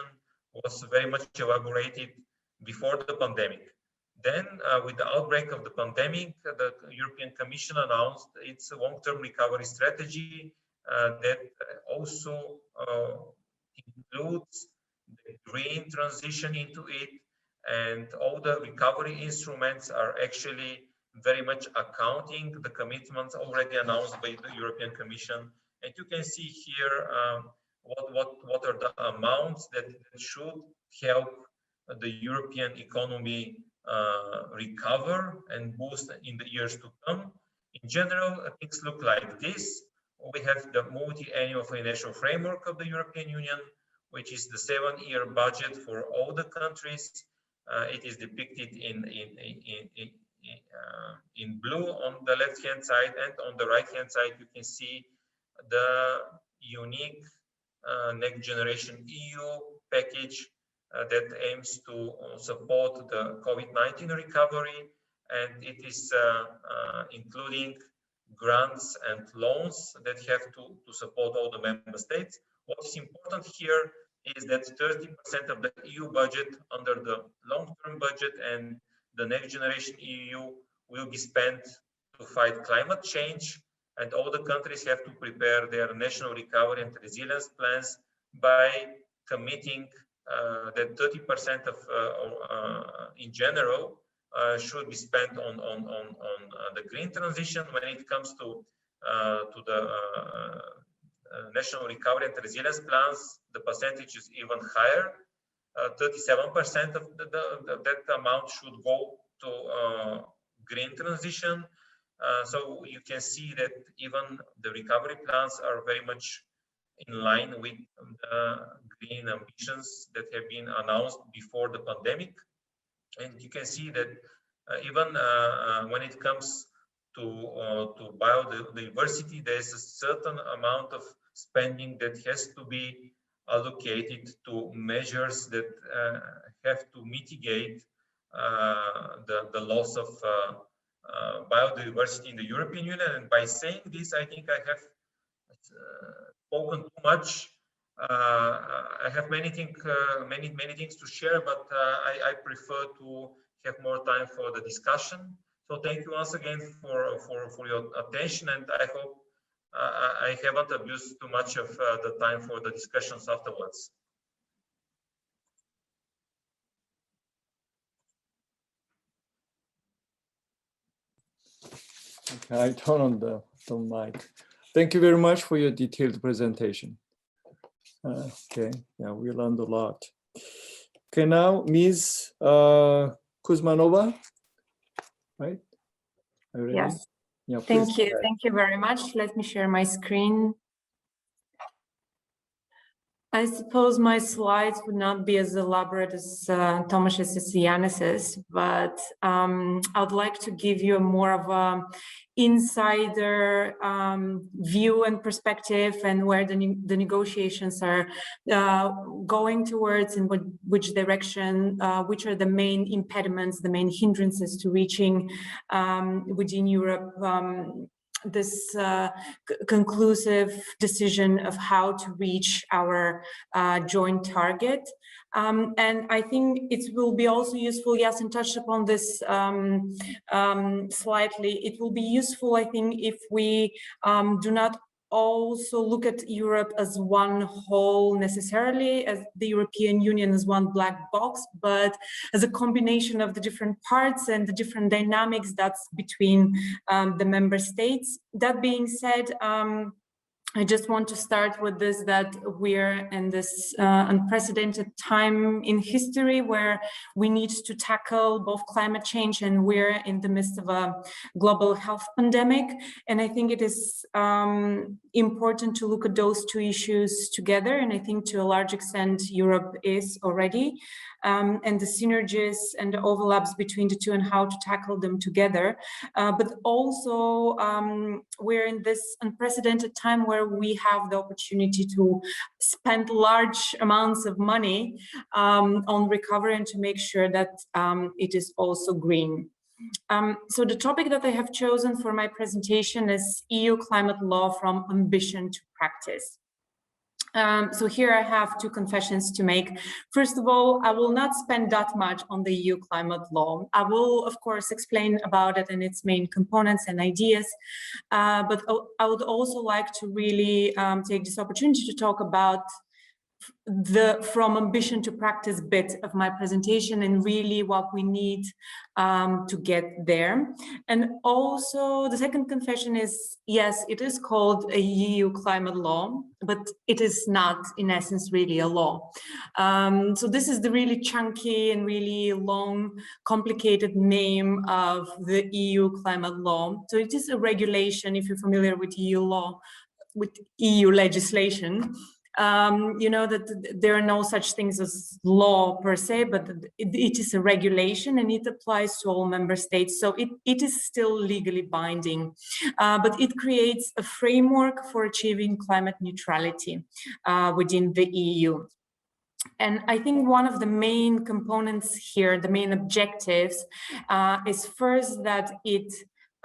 was very much elaborated before the pandemic. Then, with the outbreak of the pandemic, the European Commission announced its long-term recovery strategy that also includes the green transition into it, and all the recovery instruments are actually very much accounting the commitments already announced by the European Commission. And you can see here what are the amounts that should help the European economy recover and boost in the years to come. In general, things look like this. We have the multi-annual financial framework of the European Union, which is the 7-year budget for all the countries. It is depicted in blue on the left-hand side, and on the right-hand side you can see the unique Next Generation EU package that aims to support the COVID-19 recovery, and it is including grants and loans that have to support all the member states. What is important here is that 30% of the EU budget under the long-term budget and the next generation EU will be spent to fight climate change, and all the countries have to prepare their national recovery and resilience plans by committing that 30% of in general should be spent on the green transition. When it comes to the national recovery and resilience plans, the percentage is even higher. 37% of that amount should go to green transition. So you can see that even the recovery plans are very much in line with the green ambitions that have been announced before the pandemic. And you can see that even when it comes to biodiversity, there's a certain amount of spending that has to be allocated to measures that have to mitigate the loss of biodiversity in the European Union. And by saying this, I think I have spoken too much. I have many things to share, but I prefer to have more time for the discussion. So thank you once again for your attention, and I hope I haven't abused too much of the time for the discussions afterwards. Okay, I turn on the mic. Thank you very much for your detailed presentation. Okay, yeah, we learned a lot. Okay, now Ms. Kuzmanova, right? Are you ready? Yes. Yeah, Thank you. Thank you very much. Let me share my screen. I suppose my slides would not be as elaborate as Tomasz's and Yanis's, but I would like to give you a more of a insider view and perspective, and where the negotiations are going towards, and which direction, which are the main impediments, the main hindrances to reaching within Europe this conclusive decision of how to reach our joint target. And I think it will be also useful, Yasen touched upon this slightly, it will be useful, I think, if we do not also look at Europe as one whole necessarily, as the European Union as one black box, but as a combination of the different parts and the different dynamics that's between the member states. That being said, I just want to start with this, that we're in this unprecedented time in history where we need to tackle both climate change, and we're in the midst of a global health pandemic. And I think it is important to look at those two issues together. And I think to a large extent, Europe is already. And the synergies and the overlaps between the two and how to tackle them together. But also we're in this unprecedented time where we have the opportunity to spend large amounts of money on recovery and to make sure that it is also green. So the topic that I have chosen for my presentation is EU climate law from ambition to practice. So here I have two confessions to make. First of all, I will not spend that much on the EU climate law. I will, of course, explain about it and its main components and ideas, but I would also like to really take this opportunity to talk about the from ambition to practice bit of my presentation and really what we need to get there. And also the second confession is, yes, it is called a EU climate law, but it is not in essence really a law. So this is the really chunky and really long, complicated name of the EU climate law. So it is a regulation, if you're familiar with EU law, with EU legislation. You know that there are no such things as law per se, but it is a regulation and it applies to all member states. So it is still legally binding, but it creates a framework for achieving climate neutrality within the EU. And I think one of the main components here, the main objectives, is first that it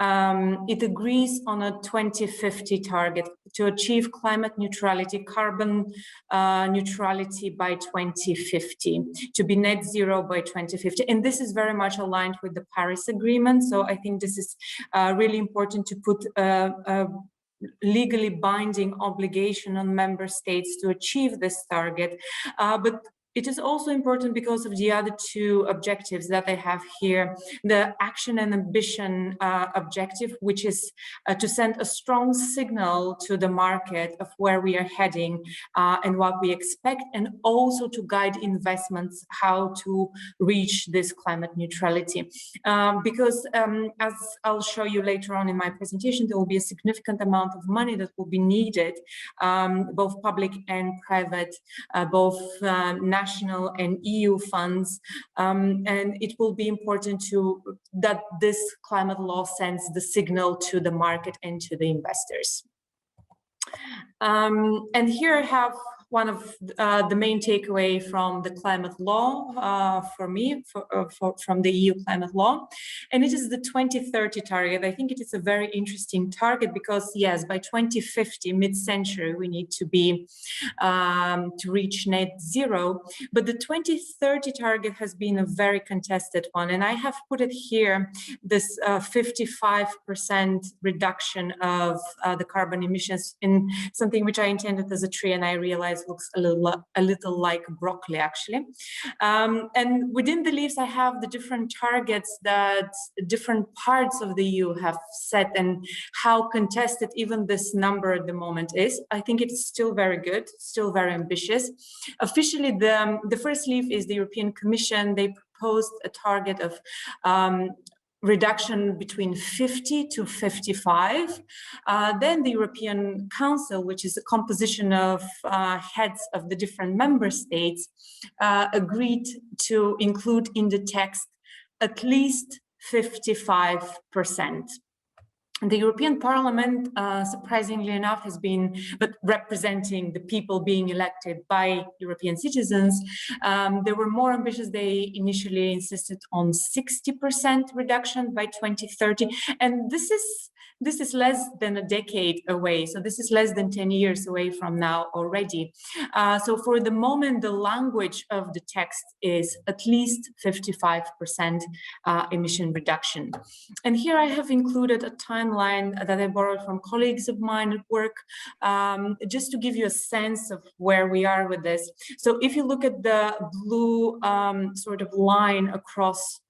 It agrees on a 2050 target to achieve climate neutrality, carbon neutrality by 2050, to be net zero by 2050. And this is very much aligned with the Paris Agreement. So I think this is really important to put a legally binding obligation on member states to achieve this target. But it is also important because of the other two objectives that I have here, the action and ambition objective, which is to send a strong signal to the market of where we are heading and what we expect, and also to guide investments how to reach this climate neutrality. Because as I'll show you later on in my presentation, there will be a significant amount of money that will be needed, both public and private, both national and EU funds, and it will be important that this climate law sends the signal to the market and to the investors. And here I have one of the main takeaway from the climate law for me, from the EU climate law, and it is the 2030 target. I think it is a very interesting target because, yes, by 2050, mid-century, we need to be to reach net zero. But the 2030 target has been a very contested one, and I have put it here, this 55% reduction of the carbon emissions in something which I intended as a tree, and I realized looks a little like broccoli, actually. And within the leaves, I have the different targets that different parts of the EU have set, and how contested even this number at the moment is. I think it's still very good, still very ambitious. Officially, the first leaf is the European Commission. They proposed a target of reduction between 50 to 55. Then the European Council, which is a composition of heads of the different member states, agreed to include in the text at least 55%. The European Parliament, surprisingly enough, has been, but representing the people being elected by European citizens, they were more ambitious. They initially insisted on 60% reduction by 2030, and this is less than a decade away. So this is less than 10 years away from now already. So for the moment, the language of the text is at least 55% emission reduction. And here I have included a timeline that I borrowed from colleagues of mine at work, just to give you a sense of where we are with this. So if you look at the blue sort of line across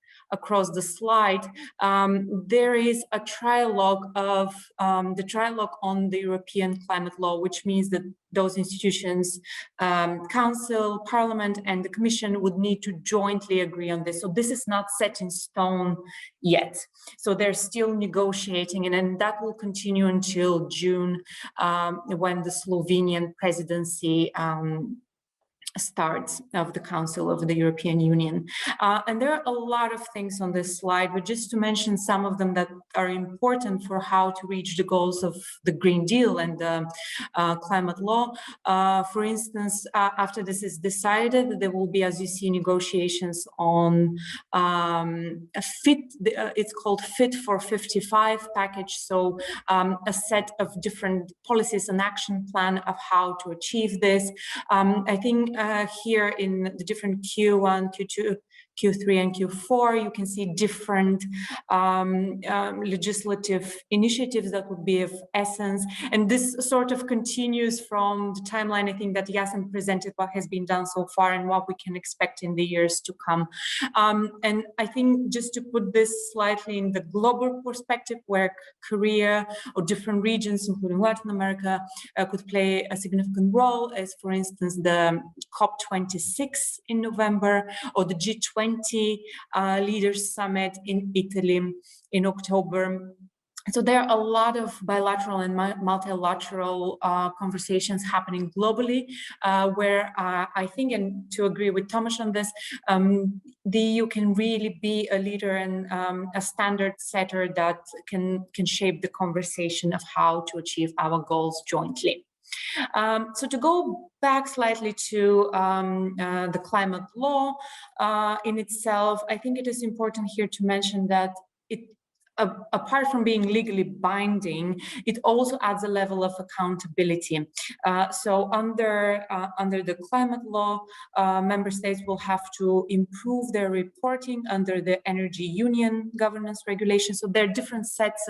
the slide, there is a trialogue of the trialogue on the European climate law, which means that those institutions, Council, Parliament, and the Commission would need to jointly agree on this. So this is not set in stone yet. So they're still negotiating, and then that will continue until June, when the Slovenian presidency starts of the Council of the European Union. And there are a lot of things on this slide, but just to mention some of them that are important for how to reach the goals of the Green Deal and the climate law. For instance, after this is decided, there will be, as you see, negotiations on it's called Fit for 55 package. So a set of different policies and action plan of how to achieve this. I think here in the different Q1, Q2, Q3 and Q4, you can see different legislative initiatives that would be of essence. And this sort of continues from the timeline, I think, that Yasen presented, what has been done so far and what we can expect in the years to come. And I think just to put this slightly in the global perspective, where Korea or different regions, including Latin America, could play a significant role, as for instance, the COP26 in November, or the G20 Leaders Summit in Italy in October. So there are a lot of bilateral and multilateral conversations happening globally, where I think, and to agree with Tomasz on this, the EU can really be a leader and a standard setter that can shape the conversation of how to achieve our goals jointly. So to go back slightly to the climate law in itself, I think it is important here to mention that apart from being legally binding, it also adds a level of accountability. So under the climate law, member states will have to improve their reporting under the Energy Union governance regulation. So there are different sets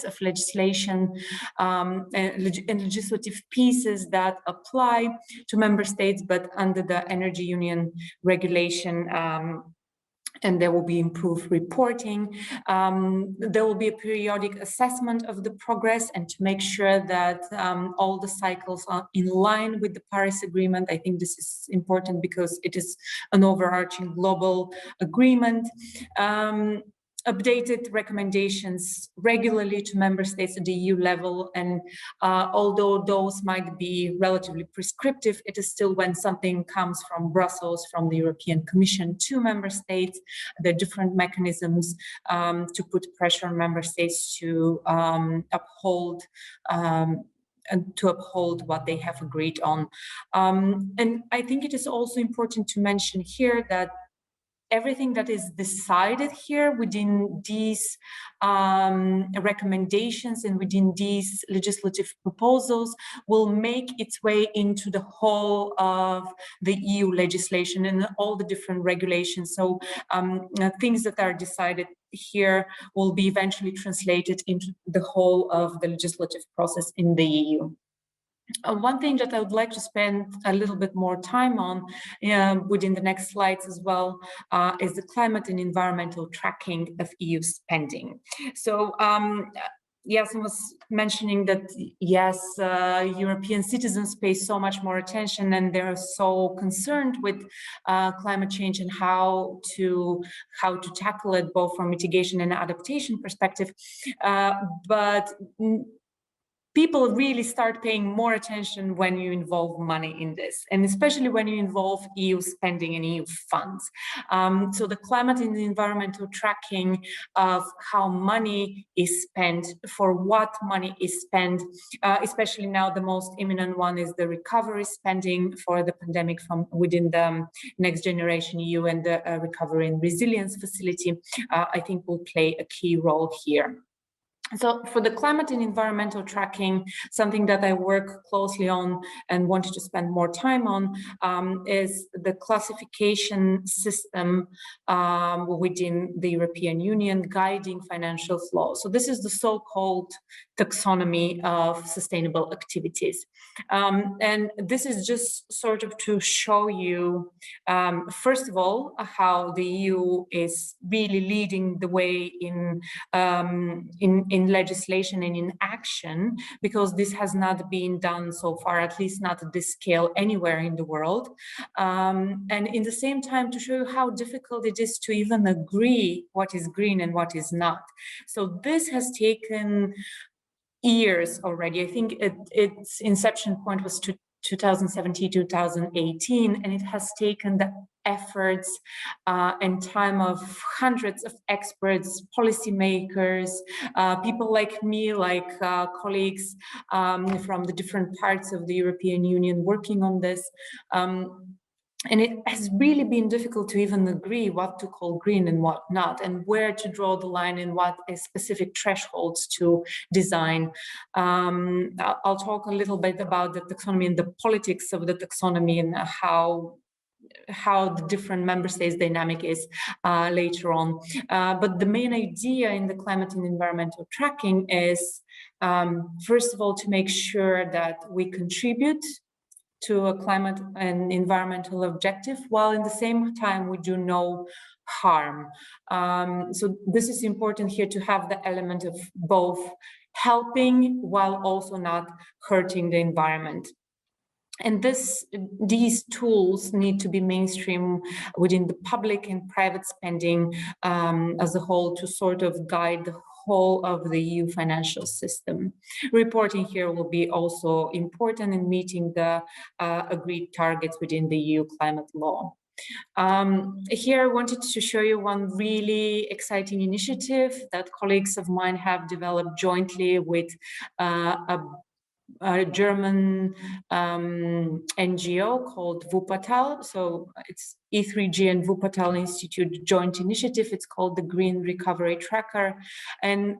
of legislation and legislative pieces that apply to member states, but under the Energy Union regulation, and there will be improved reporting. There will be a periodic assessment of the progress and to make sure that all the cycles are in line with the Paris Agreement. I think this is important because it is an overarching global agreement. Updated recommendations regularly to member states at the EU level, and although those might be relatively prescriptive, it is still when something comes from Brussels, from the European Commission to member states, there are different mechanisms to put pressure on member states to uphold what they have agreed on. And I think it is also important to mention here that everything that is decided here within these recommendations and within these legislative proposals will make its way into the whole of the EU legislation and all the different regulations. So things that are decided here will be eventually translated into the whole of the legislative process in the EU. One thing that I would like to spend a little bit more time on within the next slides as well is the climate and environmental tracking of EU spending. So Yasen was mentioning that, yes, European citizens pay so much more attention and they're so concerned with climate change and how to tackle it both from mitigation and adaptation perspective. But people really start paying more attention when you involve money in this, and especially when you involve EU spending and EU funds. So the climate and the environmental tracking of how money is spent, for what money is spent, especially now the most imminent one is the recovery spending for the pandemic from within the Next Generation EU and the Recovery and Resilience Facility, I think will play a key role here. So for the climate and environmental tracking, something that I work closely on and wanted to spend more time on is the classification system within the European Union guiding financial flow. So this is the so-called taxonomy of sustainable activities. And this is just sort of to show you, first of all, how the EU is really leading the way in legislation and in action, because this has not been done so far, at least not at this scale anywhere in the world. And in the same time, to show you how difficult it is to even agree what is green and what is not. So this has taken years already. I think its inception point was 2017, 2018, and it has taken the efforts and time of hundreds of experts, policymakers, people like me, like colleagues from the different parts of the European Union working on this. And it has really been difficult to even agree what to call green and what not, and where to draw the line and what is specific thresholds to design. I'll talk a little bit about the taxonomy and the politics of the taxonomy and how the different member states dynamic is later on. But the main idea in the climate and environmental tracking is, first of all, to make sure that we contribute to a climate and environmental objective, while in the same time we do no harm. So this is important here, to have the element of both helping while also not hurting the environment. And these tools need to be mainstream within the public and private spending as a whole, to sort of guide the whole of the EU financial system. Reporting here will be also important in meeting the agreed targets within the EU climate law. Here I wanted to show you one really exciting initiative that colleagues of mine have developed jointly with a German NGO called Wuppertal. So it's E3G and Wuppertal Institute joint initiative. It's called the Green Recovery Tracker. And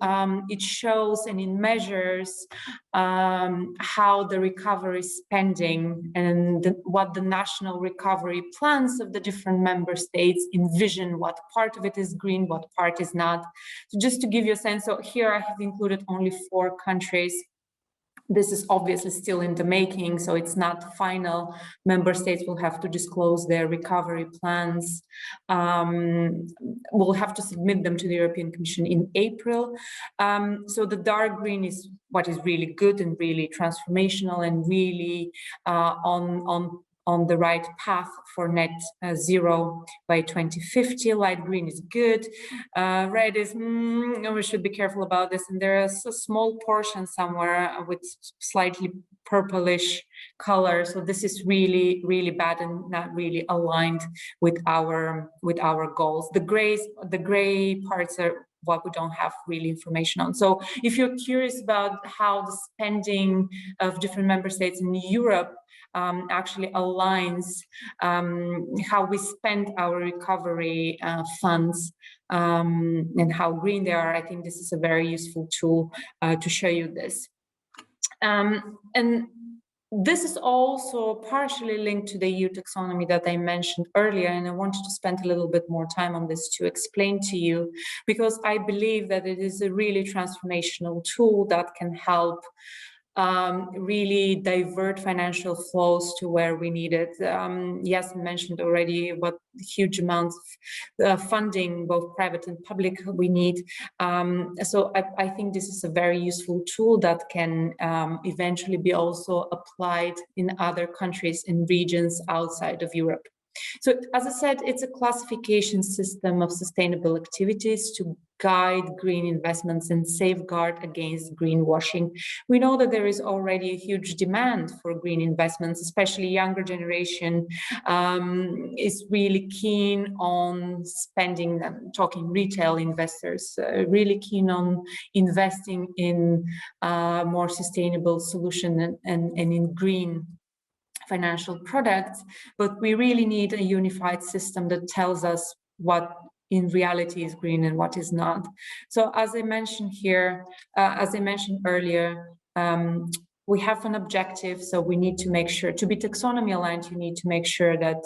it shows and it measures how the recovery spending and what the national recovery plans of the different member states envision, what part of it is green, what part is not. So just to give you a sense, so here I have included only 4 countries. This is obviously still in the making, so it's not final. Member states will have to disclose their recovery plans. We'll have to submit them to the European Commission in April. So the dark green is what is really good and really transformational and really on the right path for net zero by 2050. Light green is good. Red is, we should be careful about this. And there is a small portion somewhere with slightly purplish color. So this is really, really bad and not really aligned with our goals. The gray parts are what we don't have really information on. So if you're curious about how the spending of different member states in Europe actually aligns how we spend our recovery funds and how green they are, I think this is a very useful tool to show you this. And this is also partially linked to the EU taxonomy that I mentioned earlier, and I wanted to spend a little bit more time on this to explain to you, because I believe that it is a really transformational tool that can help really divert financial flows to where we need it. Yasen mentioned already what huge amounts of funding, both private and public, we need. So I think this is a very useful tool that can eventually be also applied in other countries and regions outside of Europe. So as I said, it's a classification system of sustainable activities to guide green investments and safeguard against greenwashing. We know that there is already a huge demand for green investments, especially younger generation is really keen on spending them, talking retail investors, really keen on investing in more sustainable solution and in green financial products, but we really need a unified system that tells us what in reality is green and what is not. So as I mentioned here, as I mentioned earlier, we have an objective, so we need to make sure, to be taxonomy aligned, you need to make sure that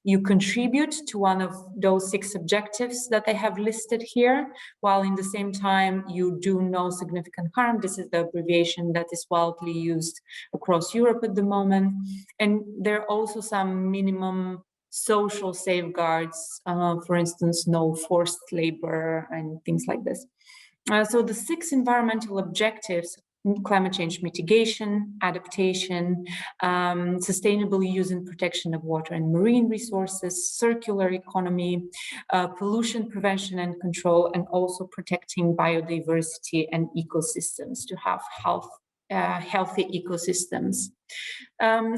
you contribute to one of those 6 objectives that I have listed here, while in the same time you do no significant harm. This is the abbreviation that is widely used across Europe at the moment. And there are also some minimum social safeguards, for instance, no forced labor and things like this. So the 6 environmental objectives: climate change mitigation, adaptation, sustainable use and protection of water and marine resources, circular economy, pollution prevention and control, and also protecting biodiversity and ecosystems to have healthy ecosystems.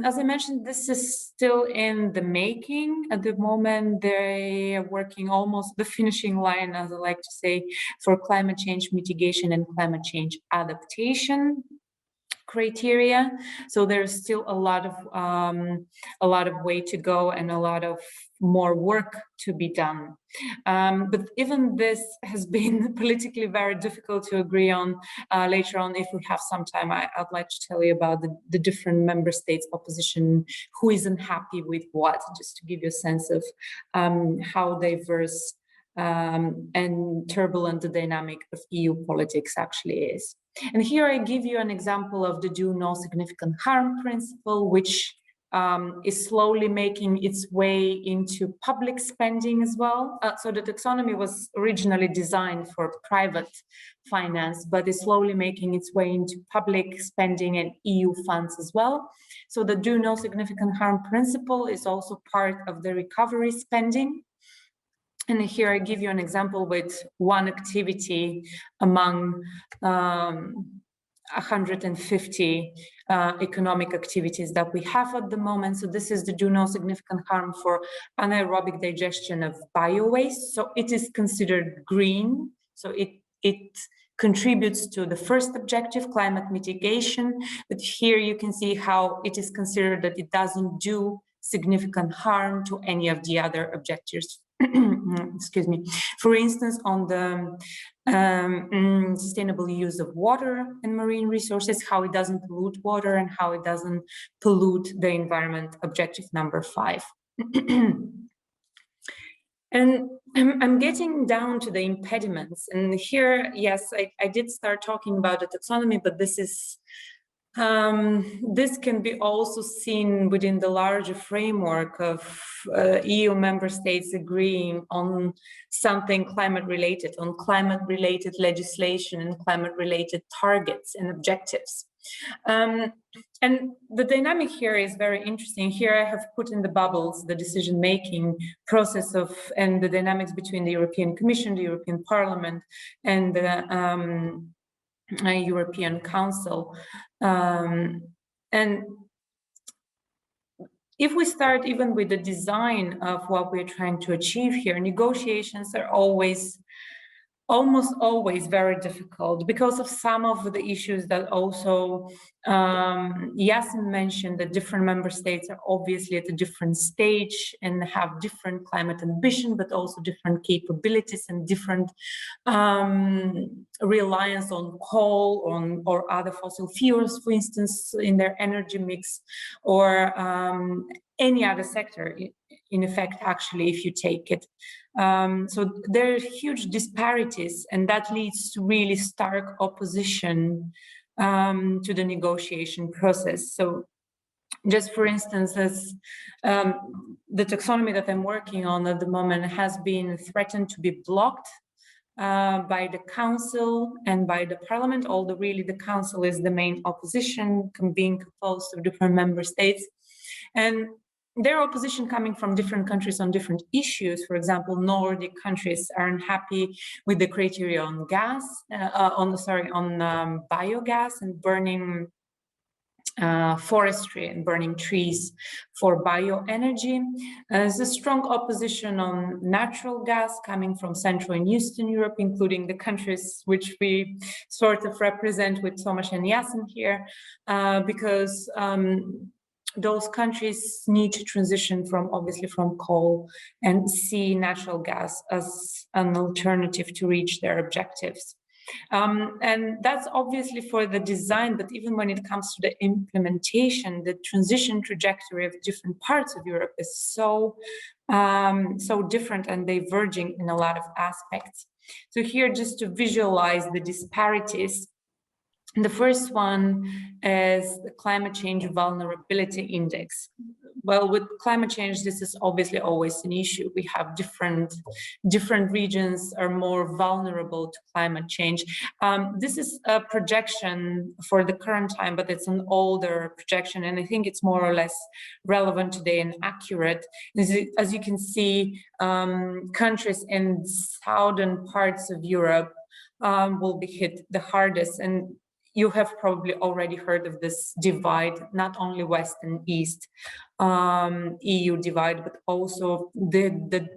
As I mentioned, this is still in the making. At the moment, they are working almost the finishing line, as I like to say, for climate change mitigation and climate change adaptation criteria. So there's still a lot of way to go and a lot of more work to be done. But even this has been politically very difficult to agree on. Later on, if we have some time, I'd like to tell you about the different member states' opposition, who isn't happy with what, just to give you a sense of how diverse and turbulent the dynamic of EU politics actually is. And here I give you an example of the do no significant harm principle, which is slowly making its way into public spending as well. So the taxonomy was originally designed for private finance, but is slowly making its way into public spending and EU funds as well. So the do no significant harm principle is also part of the recovery spending. And here I give you an example with one activity among 150 economic activities that we have at the moment. So this is the do no significant harm for anaerobic digestion of bio-waste. So it is considered green. So it contributes to the first objective, climate mitigation. But here you can see how it is considered that it doesn't do significant harm to any of the other objectives. Excuse me. For instance, on the sustainable use of water and marine resources, how it doesn't pollute water and how it doesn't pollute the environment, objective number 5. And I'm getting down to the impediments. And here, yes, I did start talking about the taxonomy, but this is this can be also seen within the larger framework of EU member states agreeing on something climate-related, on climate-related legislation and climate-related targets and objectives. And the dynamic here is very interesting. Here I have put in the bubbles the decision-making process of and the dynamics between the European Commission, the European Parliament, and the European Council. And if we start even with the design of what we're trying to achieve here, negotiations are almost always very difficult because of some of the issues that also Yasen mentioned, that different member states are obviously at a different stage and have different climate ambition, but also different capabilities and different reliance on coal or other fossil fuels, for instance, in their energy mix, or any other sector, in effect, actually, if you take it. So there are huge disparities, and that leads to really stark opposition to the negotiation process. So just for instance, as the taxonomy that I'm working on at the moment has been threatened to be blocked by the council and by the parliament, although really the council is the main opposition, being composed of different member states. And their opposition coming from different countries on different issues. For example, Nordic countries are unhappy with the criteria on gas, on biogas and burning forestry and burning trees for bioenergy. There's a strong opposition on natural gas coming from Central and Eastern Europe, including the countries which we sort of represent with Tomasz and Yasen here, because those countries need to transition obviously from coal and see natural gas as an alternative to reach their objectives. And that's obviously for the design, but even when it comes to the implementation, the transition trajectory of different parts of Europe is so different and diverging in a lot of aspects. So here, just to visualize the disparities, the first one is the Climate Change Vulnerability Index. Well, with climate change, this is obviously always an issue. We have different regions are more vulnerable to climate change. This is a projection for the current time, but it's an older projection, and I think it's more or less relevant today and accurate. As you can see, countries in southern parts of Europe will be hit the hardest, and you have probably already heard of this divide, not only West and East EU divide, but also the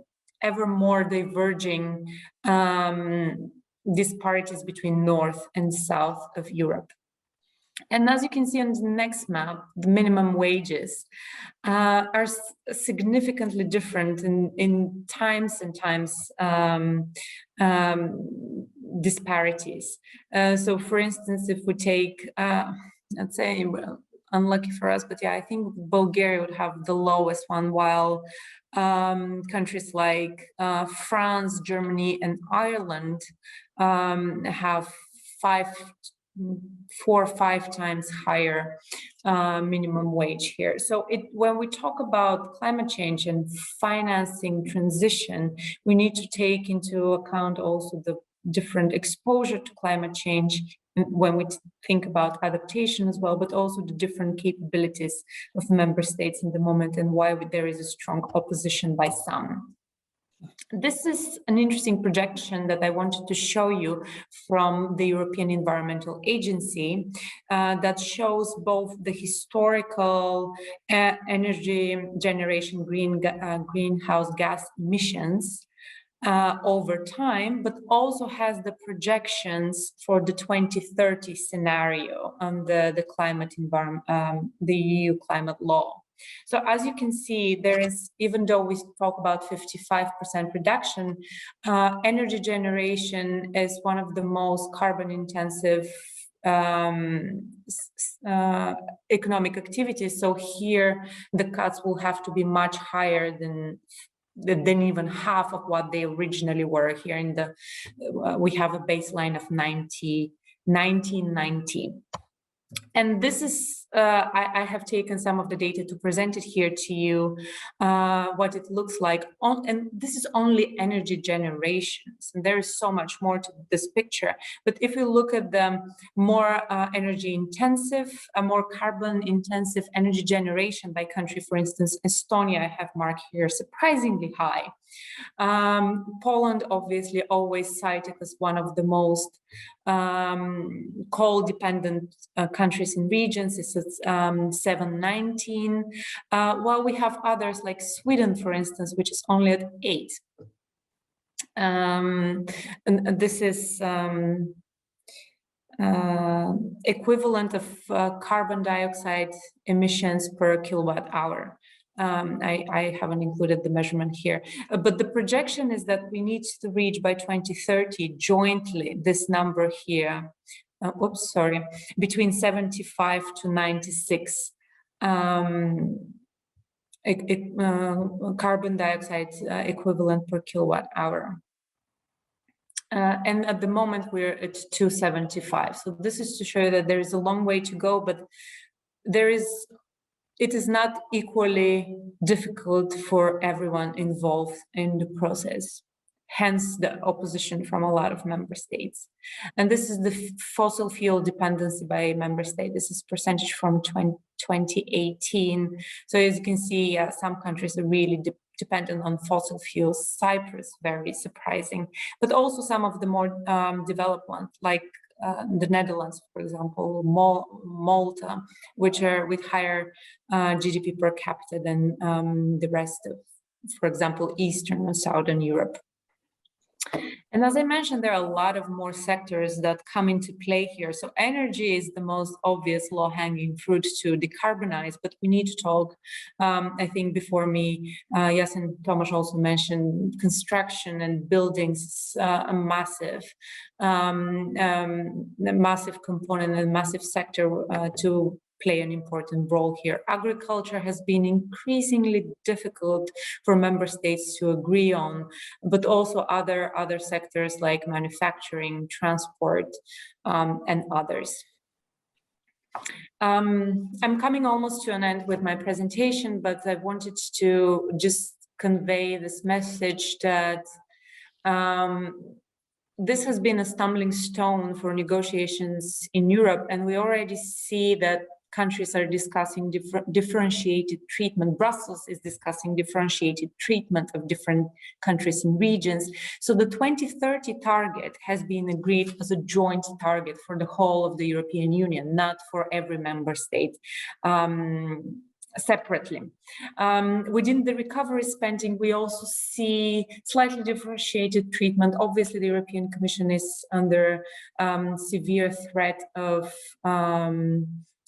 ever more diverging disparities between North and South of Europe. And as you can see on the next map, the minimum wages are significantly different in times and times disparities. So for instance, if we take, let's say, well, unlucky for us, but yeah, I think Bulgaria would have the lowest one, while countries like France, Germany, and Ireland have 4 or 5 times higher minimum wage here. So when we talk about climate change and financing transition, we need to take into account also the different exposure to climate change when we think about adaptation as well, but also the different capabilities of member states in the moment and why there is a strong opposition by some. This is an interesting projection that I wanted to show you from the European Environmental Agency that shows both the historical energy generation greenhouse gas emissions over time, but also has the projections for the 2030 scenario on the climate environment, the EU climate law. So as you can see, there is, even though we talk about 55% reduction, energy generation is one of the most carbon intensive economic activities. So here the cuts will have to be much higher than even half of what they originally were. Here in the we have a baseline of 1990. And this is, I have taken some of the data to present it here to you, what it looks like. And this is only energy generations. And there is so much more to this picture. But if you look at the more energy intensive, a more carbon intensive energy generation by country, for instance, Estonia, I have marked here, surprisingly high. Poland, obviously, always cited as one of the most coal-dependent countries and regions. It's at 719, while we have others like Sweden, for instance, which is only at 8. And this is equivalent of carbon dioxide emissions per kilowatt hour. I haven't included the measurement here, but the projection is that we need to reach by 2030 jointly this number here, between 75 to 96 carbon dioxide equivalent per kilowatt hour. And at the moment we're at 275. So this is to show that there is a long way to go, but it is not equally difficult for everyone involved in the process, hence the opposition from a lot of member states. And this is the fossil fuel dependency by member state. This is percentage from 2018. So as you can see, some countries are really dependent on fossil fuels. Cyprus, very surprising, but also some of the more developed ones, like the Netherlands, for example, Malta, which are with higher GDP per capita than the rest of, for example, Eastern and Southern Europe. And as I mentioned, there are a lot of more sectors that come into play here. So energy is the most obvious low-hanging fruit to decarbonize, but we need to talk, I think before me, Yasen Tomasz also mentioned construction and buildings, a massive component and massive sector to play an important role here. Agriculture has been increasingly difficult for member states to agree on, but also other sectors like manufacturing, transport, and others. I'm coming almost to an end with my presentation, but I wanted to just convey this message that this has been a stumbling stone for negotiations in Europe, and we already see that countries are discussing differentiated treatment. Brussels is discussing differentiated treatment of different countries and regions. So the 2030 target has been agreed as a joint target for the whole of the European Union, not for every member state separately. Within the recovery spending, we also see slightly differentiated treatment. Obviously, the European Commission is under severe threat of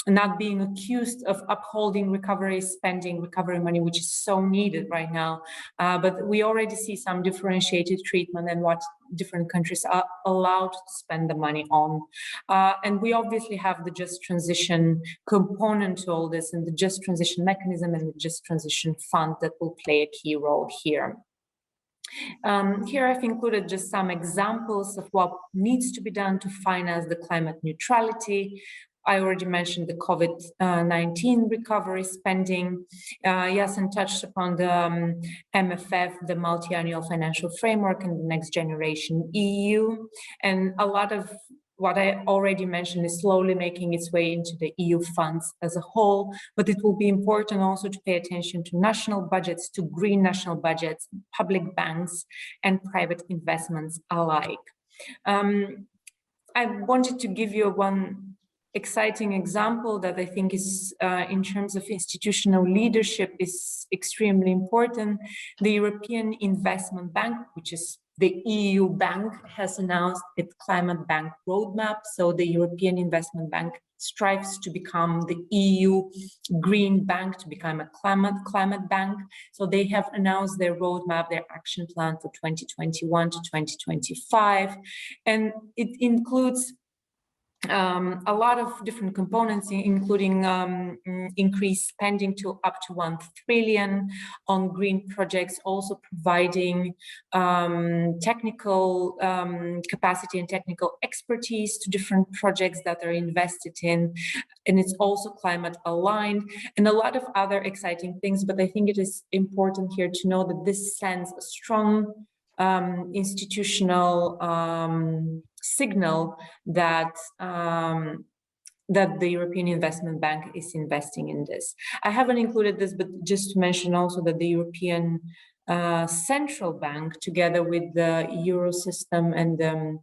not being accused of upholding recovery spending, recovery money, which is so needed right now. But we already see some differentiated treatment and what different countries are allowed to spend the money on. And we obviously have the just transition component to all this, and the just transition mechanism and the just transition fund that will play a key role here. Here I've included just some examples of what needs to be done to finance the climate neutrality. I already mentioned the COVID-19 recovery spending. Yasen touched upon the MFF, the multi-annual financial framework, and the next generation EU. And a lot of what I already mentioned is slowly making its way into the EU funds as a whole, but it will be important also to pay attention to national budgets, to green national budgets, public banks, and private investments alike. I wanted to give you one exciting example that I think is, in terms of institutional leadership, is extremely important. The European Investment Bank, which is the EU bank, has announced its climate bank roadmap. So the European Investment Bank strives to become the EU green bank, to become a climate bank. So they have announced their roadmap, their action plan for 2021 to 2025. And it includes a lot of different components, including increased spending to up to 1 trillion on green projects, also providing technical capacity and technical expertise to different projects that are invested in. And it's also climate aligned and a lot of other exciting things. But I think it is important here to know that this sends a strong institutional signal that that the European Investment Bank is investing in this. I haven't included this, but just to mention also that the European Central Bank, together with the Eurosystem and the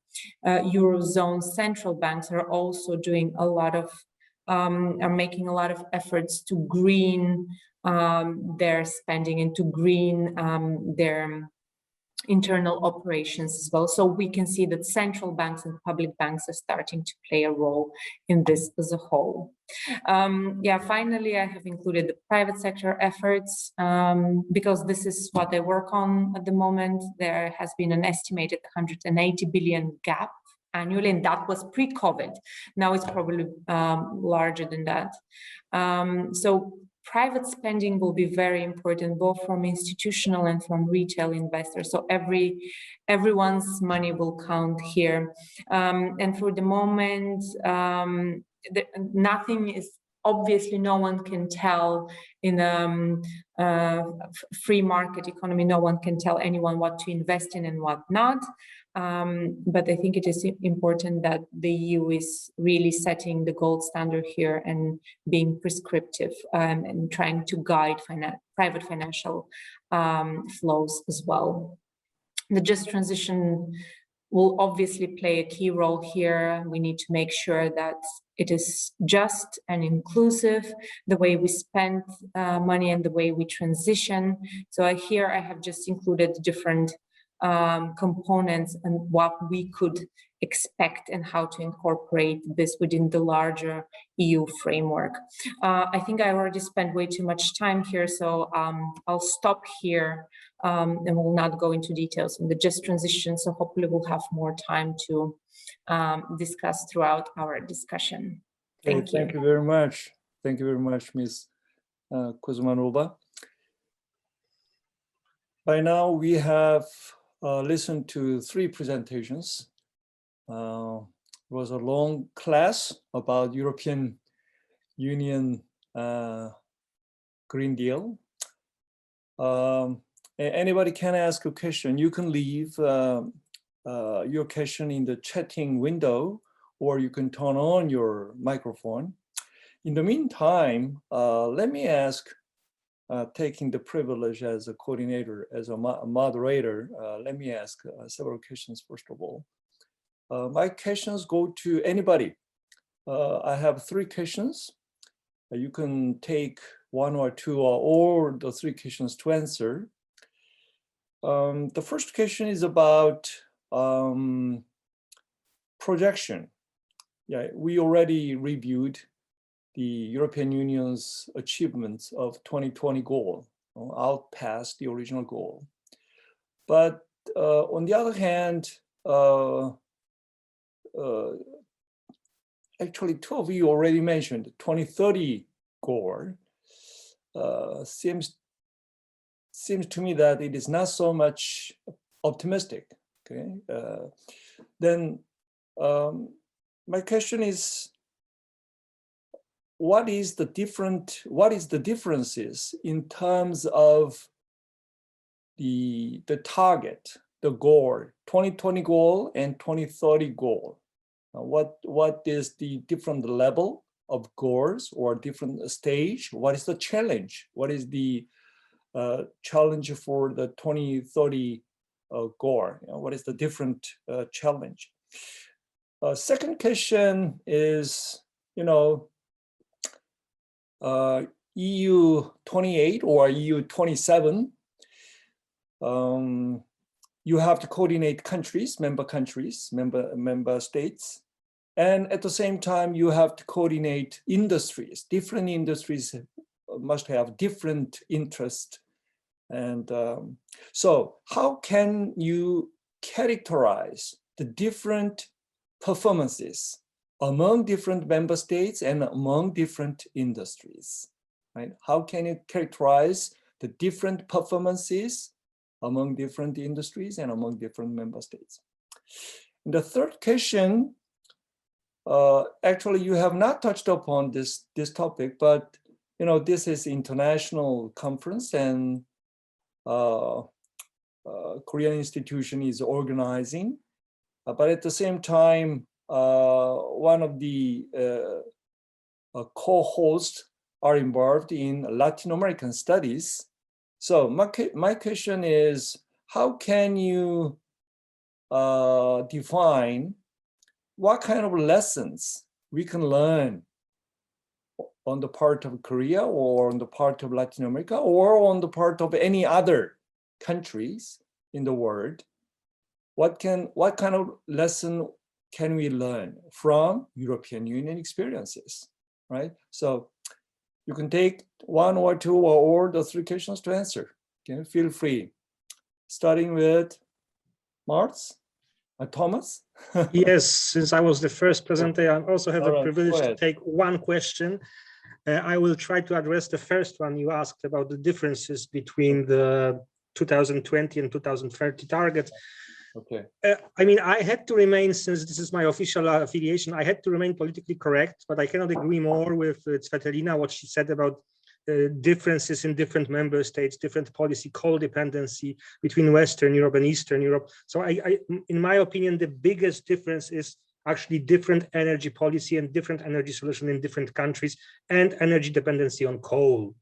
Eurozone central banks, are also doing a lot of, are making a lot of efforts to green their spending and to green their internal operations as well. So we can see that central banks and public banks are starting to play a role in this as a whole. Finally, I have included the private sector efforts because this is what I work on at the moment. There has been an estimated 180 billion gap annually, and that was pre-COVID. Now it's probably larger than that. So private spending will be very important, both from institutional and from retail investors. So everyone's money will count here. And for the moment, nothing is, obviously no one can tell in a free market economy, no one can tell anyone what to invest in and what not. But I think it is important that the EU is really setting the gold standard here and being prescriptive and trying to guide private financial flows as well. The just transition will obviously play a key role here. We need to make sure that it is just and inclusive, the way we spend money and the way we transition. So here I have just included different components and what we could expect and how to incorporate this within the larger EU framework. I think I already spent way too much time here, so I'll stop here and will not go into details on the just transition. So hopefully we'll have more time to discuss throughout our discussion. Thank you. Thank you very much. Thank you very much, Ms. Kuzmanova. By now we have listened to 3 presentations. It was a long class about European Union Green Deal. Anybody can ask a question. You can leave your question in the chatting window, or you can turn on your microphone. In the meantime, let me ask, taking the privilege as a coordinator, as a moderator, let me ask several questions first of all. My questions go to anybody. I have 3 questions. You can take 1 or 2 or all the 3 questions to answer. The first question is about projection. Yeah, we already reviewed the European Union's achievements of 2020 goal, out past the original goal. But on the other hand, actually 2 of you already mentioned the 2030 goal. Seems to me that it is not so much optimistic. Okay, then my question is, what is the differences in terms of the target, the goal, 2020 goal and 2030 goal? What is the different level of goals or different stage? What is the challenge? What is the challenge for the 2030 goal? What is the different challenge? Second question is, you know, EU 28 or EU 27, you have to coordinate countries, member states. And at the same time, you have to coordinate industries. Different industries must have different interests. And so how can you characterize the different performances among different member states and among different industries, right? How can you characterize the different performances among different industries and among different member states? And the third question, actually, you have not touched upon this topic, but you know, this is international conference, and Korean institution is organizing. But at the same time, one of the co-hosts are involved in Latin American studies. So my question is, how can you define what kind of lessons we can learn on the part of Korea or on the part of Latin America or on the part of any other countries in the world? What kind of lesson can we learn from European Union experiences, right? So you can take one or two or the three questions to answer. Okay, feel free. Starting with Thomas. Yes, since I was the first presenter, I also have the privilege to take one question. I will try to address the first one you asked about the differences between the 2020 and 2030 targets. Okay. I mean, I had to remain, since this is my official affiliation, I had to remain politically correct, but I cannot agree more with Tsvetelina, what she said about differences in different member states, different policy codependency between Western Europe and Eastern Europe. So in my opinion, the biggest difference is actually different energy policy and different energy solution in different countries and energy dependency on coal.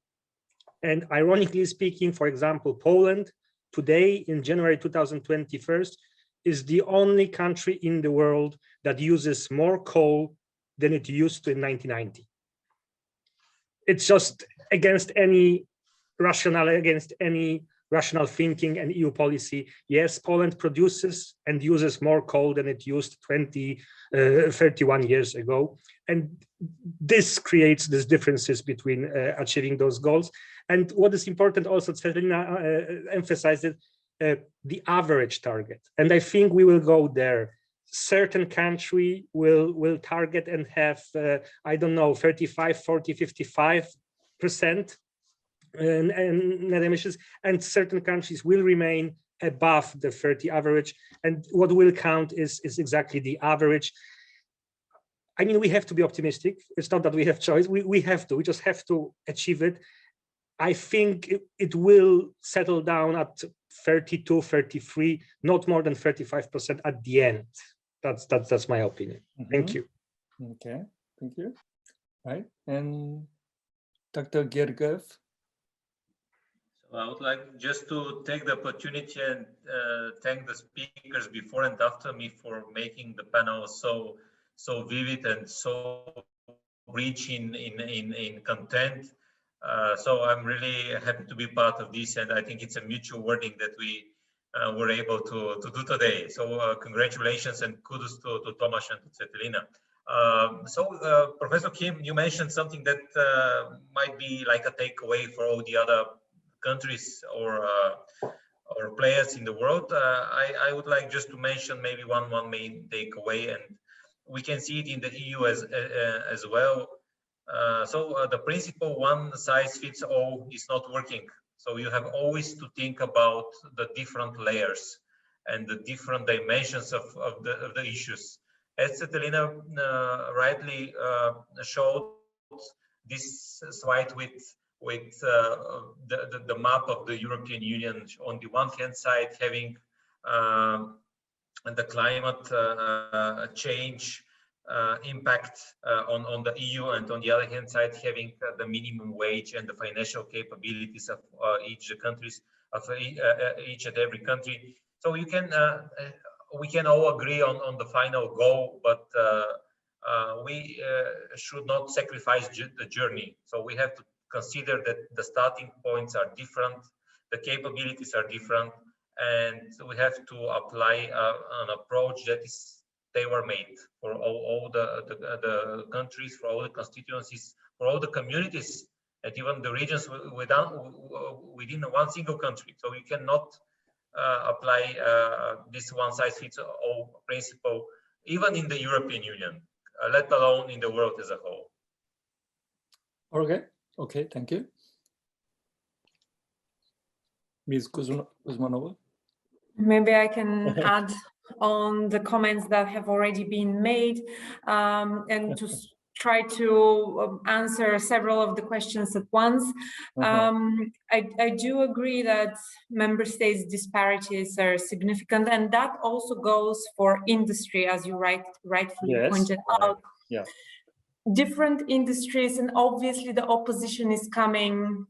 And ironically speaking, for example, Poland today in January 2021 is the only country in the world that uses more coal than it used to in 1990. It's just against any rational thinking and EU policy. Yes, Poland produces and uses more coal than it used 31 years ago. And this creates these differences between achieving those goals. And what is important also, Tsvetelina emphasized it, the average target. And I think we will go there. Certain country will target and have, I don't know, 35, 40, 55% net emissions, and certain countries will remain above the 30 average. And what will count is exactly the average. I mean, we have to be optimistic. It's not that we have choice. We just have to achieve it. I think it will settle down at 32, 33, not more than 35% at the end. That's my opinion. Mm-hmm. Thank you. Okay, thank you. Right, and Dr. Georgiev. So I would like just to take the opportunity and thank the speakers before and after me for making the panel so vivid and so rich in content. So I'm really happy to be part of this, and I think it's a mutual wording that we were able to do today. So congratulations and kudos to Tomasz and to Tsvetelina. Professor Kim, you mentioned something that might be like a takeaway for all the other countries or players in the world. I would like just to mention maybe one main takeaway, and we can see it in the EU as well. The principle one size fits all is not working. So you have always to think about the different layers and the different dimensions of the issues. As Tsvetelina rightly showed, this slide with the map of the European Union, on the one hand side having the climate change impact on the EU, and on the other hand side having the minimum wage and the financial capabilities of each and every country. So you can we can all agree on the final goal, but we should not sacrifice the journey. So we have to consider that the starting points are different, the capabilities are different, and we have to apply an approach that is tailor-made for all the countries, for all the constituencies, for all the communities, and even the regions within one single country. So you cannot apply this one-size-fits-all principle, even in the European Union, let alone in the world as a whole. Okay, thank you. Ms. Kuzmanova. Maybe I can add on the comments that have already been made, and to try to answer several of the questions at once. I do agree that member states' disparities are significant, and that also goes for industry, as you rightfully pointed out. Yeah. Different industries, and obviously the opposition is coming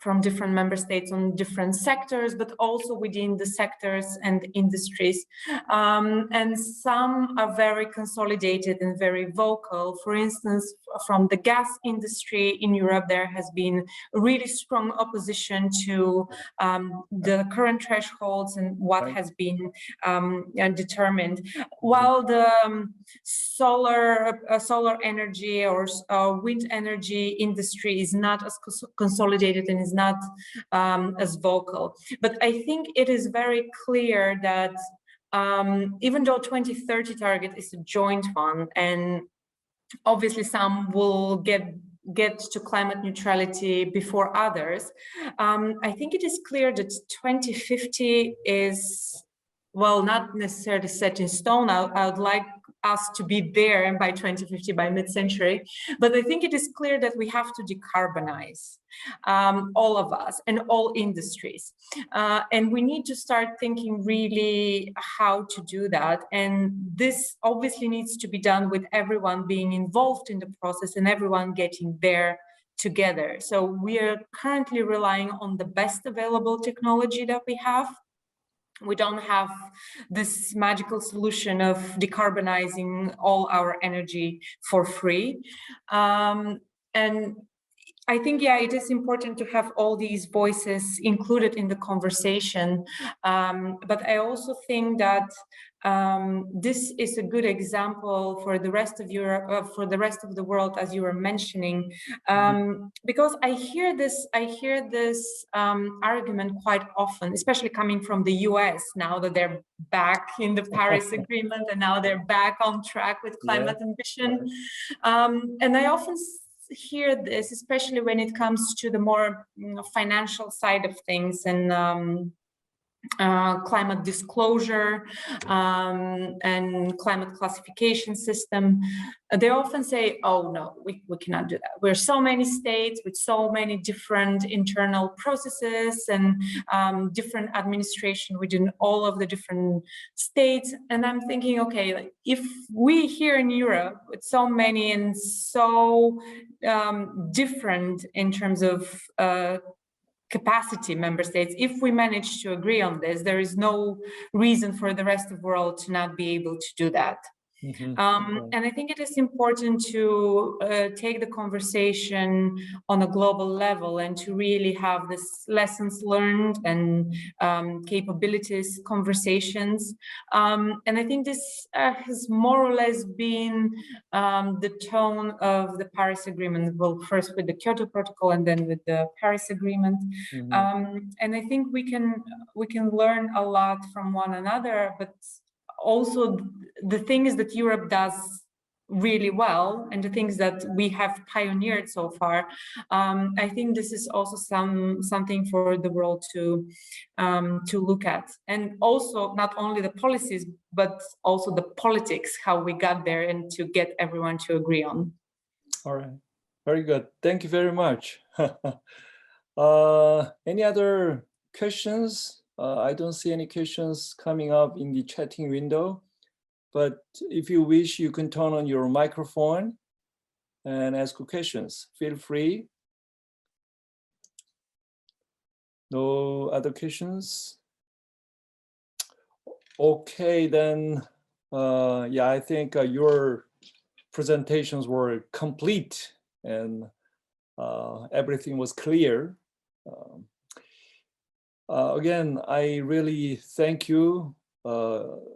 from different member states on different sectors, but also within the sectors and industries. And some are very consolidated and very vocal. For instance, from the gas industry in Europe, there has been a really strong opposition to the current thresholds and what has been determined. While the solar energy or wind energy industry is not as consolidated and is not as vocal. But I think it is very clear that even though 2030 target is a joint one, and obviously some will get to climate neutrality before others, I think it is clear that 2050 is, well, not necessarily set in stone. I would like us to be there by 2050, by mid-century, but I think it is clear that we have to decarbonize, all of us and all industries. And we need to start thinking really how to do that. And this obviously needs to be done with everyone being involved in the process and everyone getting there together. So we are currently relying on the best available technology that we have. We don't have this magical solution of decarbonizing all our energy for free. And I think, yeah, it is important to have all these voices included in the conversation. But I also think that this is a good example for the rest of Europe, for the rest of the world, as you were mentioning, because I hear this argument quite often, especially coming from the US now that they're back in the Paris Agreement and now they're back on track with climate ambition. And I often hear this, especially when it comes to the more financial side of things and climate disclosure and climate classification system. They often say, oh no, we cannot do that. We're so many states with so many different internal processes and different administration within all of the different states. And I'm thinking, okay, like if we here in Europe with so many and so different in terms of capacity member states, if we manage to agree on this, there is no reason for the rest of the world to not be able to do that. And I think it is important to take the conversation on a global level and to really have this lessons learned and capabilities conversations. And I think this has more or less been the tone of the Paris Agreement, well, first with the Kyoto Protocol and then with the Paris Agreement. And I think we can learn a lot from one another, but also the things that Europe does really well and the things that we have pioneered so far. I think this is also something for the world to look at, and also not only the policies but also the politics, how we got there, and to get everyone to agree on. All right, very good. Thank you very much. Any other questions? I don't see any questions coming up in the chatting window, but if you wish, you can turn on your microphone and ask questions. Feel free. No other questions? Okay, then, yeah, I think your presentations were complete and everything was clear. Again, I really thank you all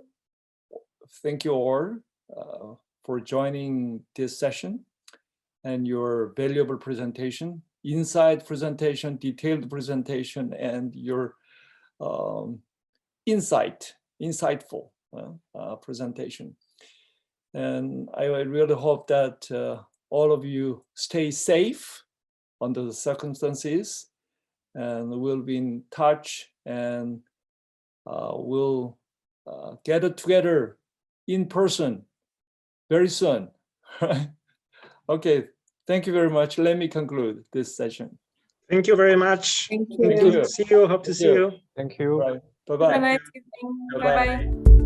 for joining this session and your valuable presentation, inside presentation, detailed presentation, and your insightful presentation. And I really hope that all of you stay safe under the circumstances, and we'll be in touch, and we'll get it together in person very soon. Okay, thank you very much. Let me conclude this session. Thank you very much. Thank Thank you. you. See you. Hope to Thank see you. you. Thank you. Right. Have a Bye-bye. nice evening. Bye-bye. Bye-bye.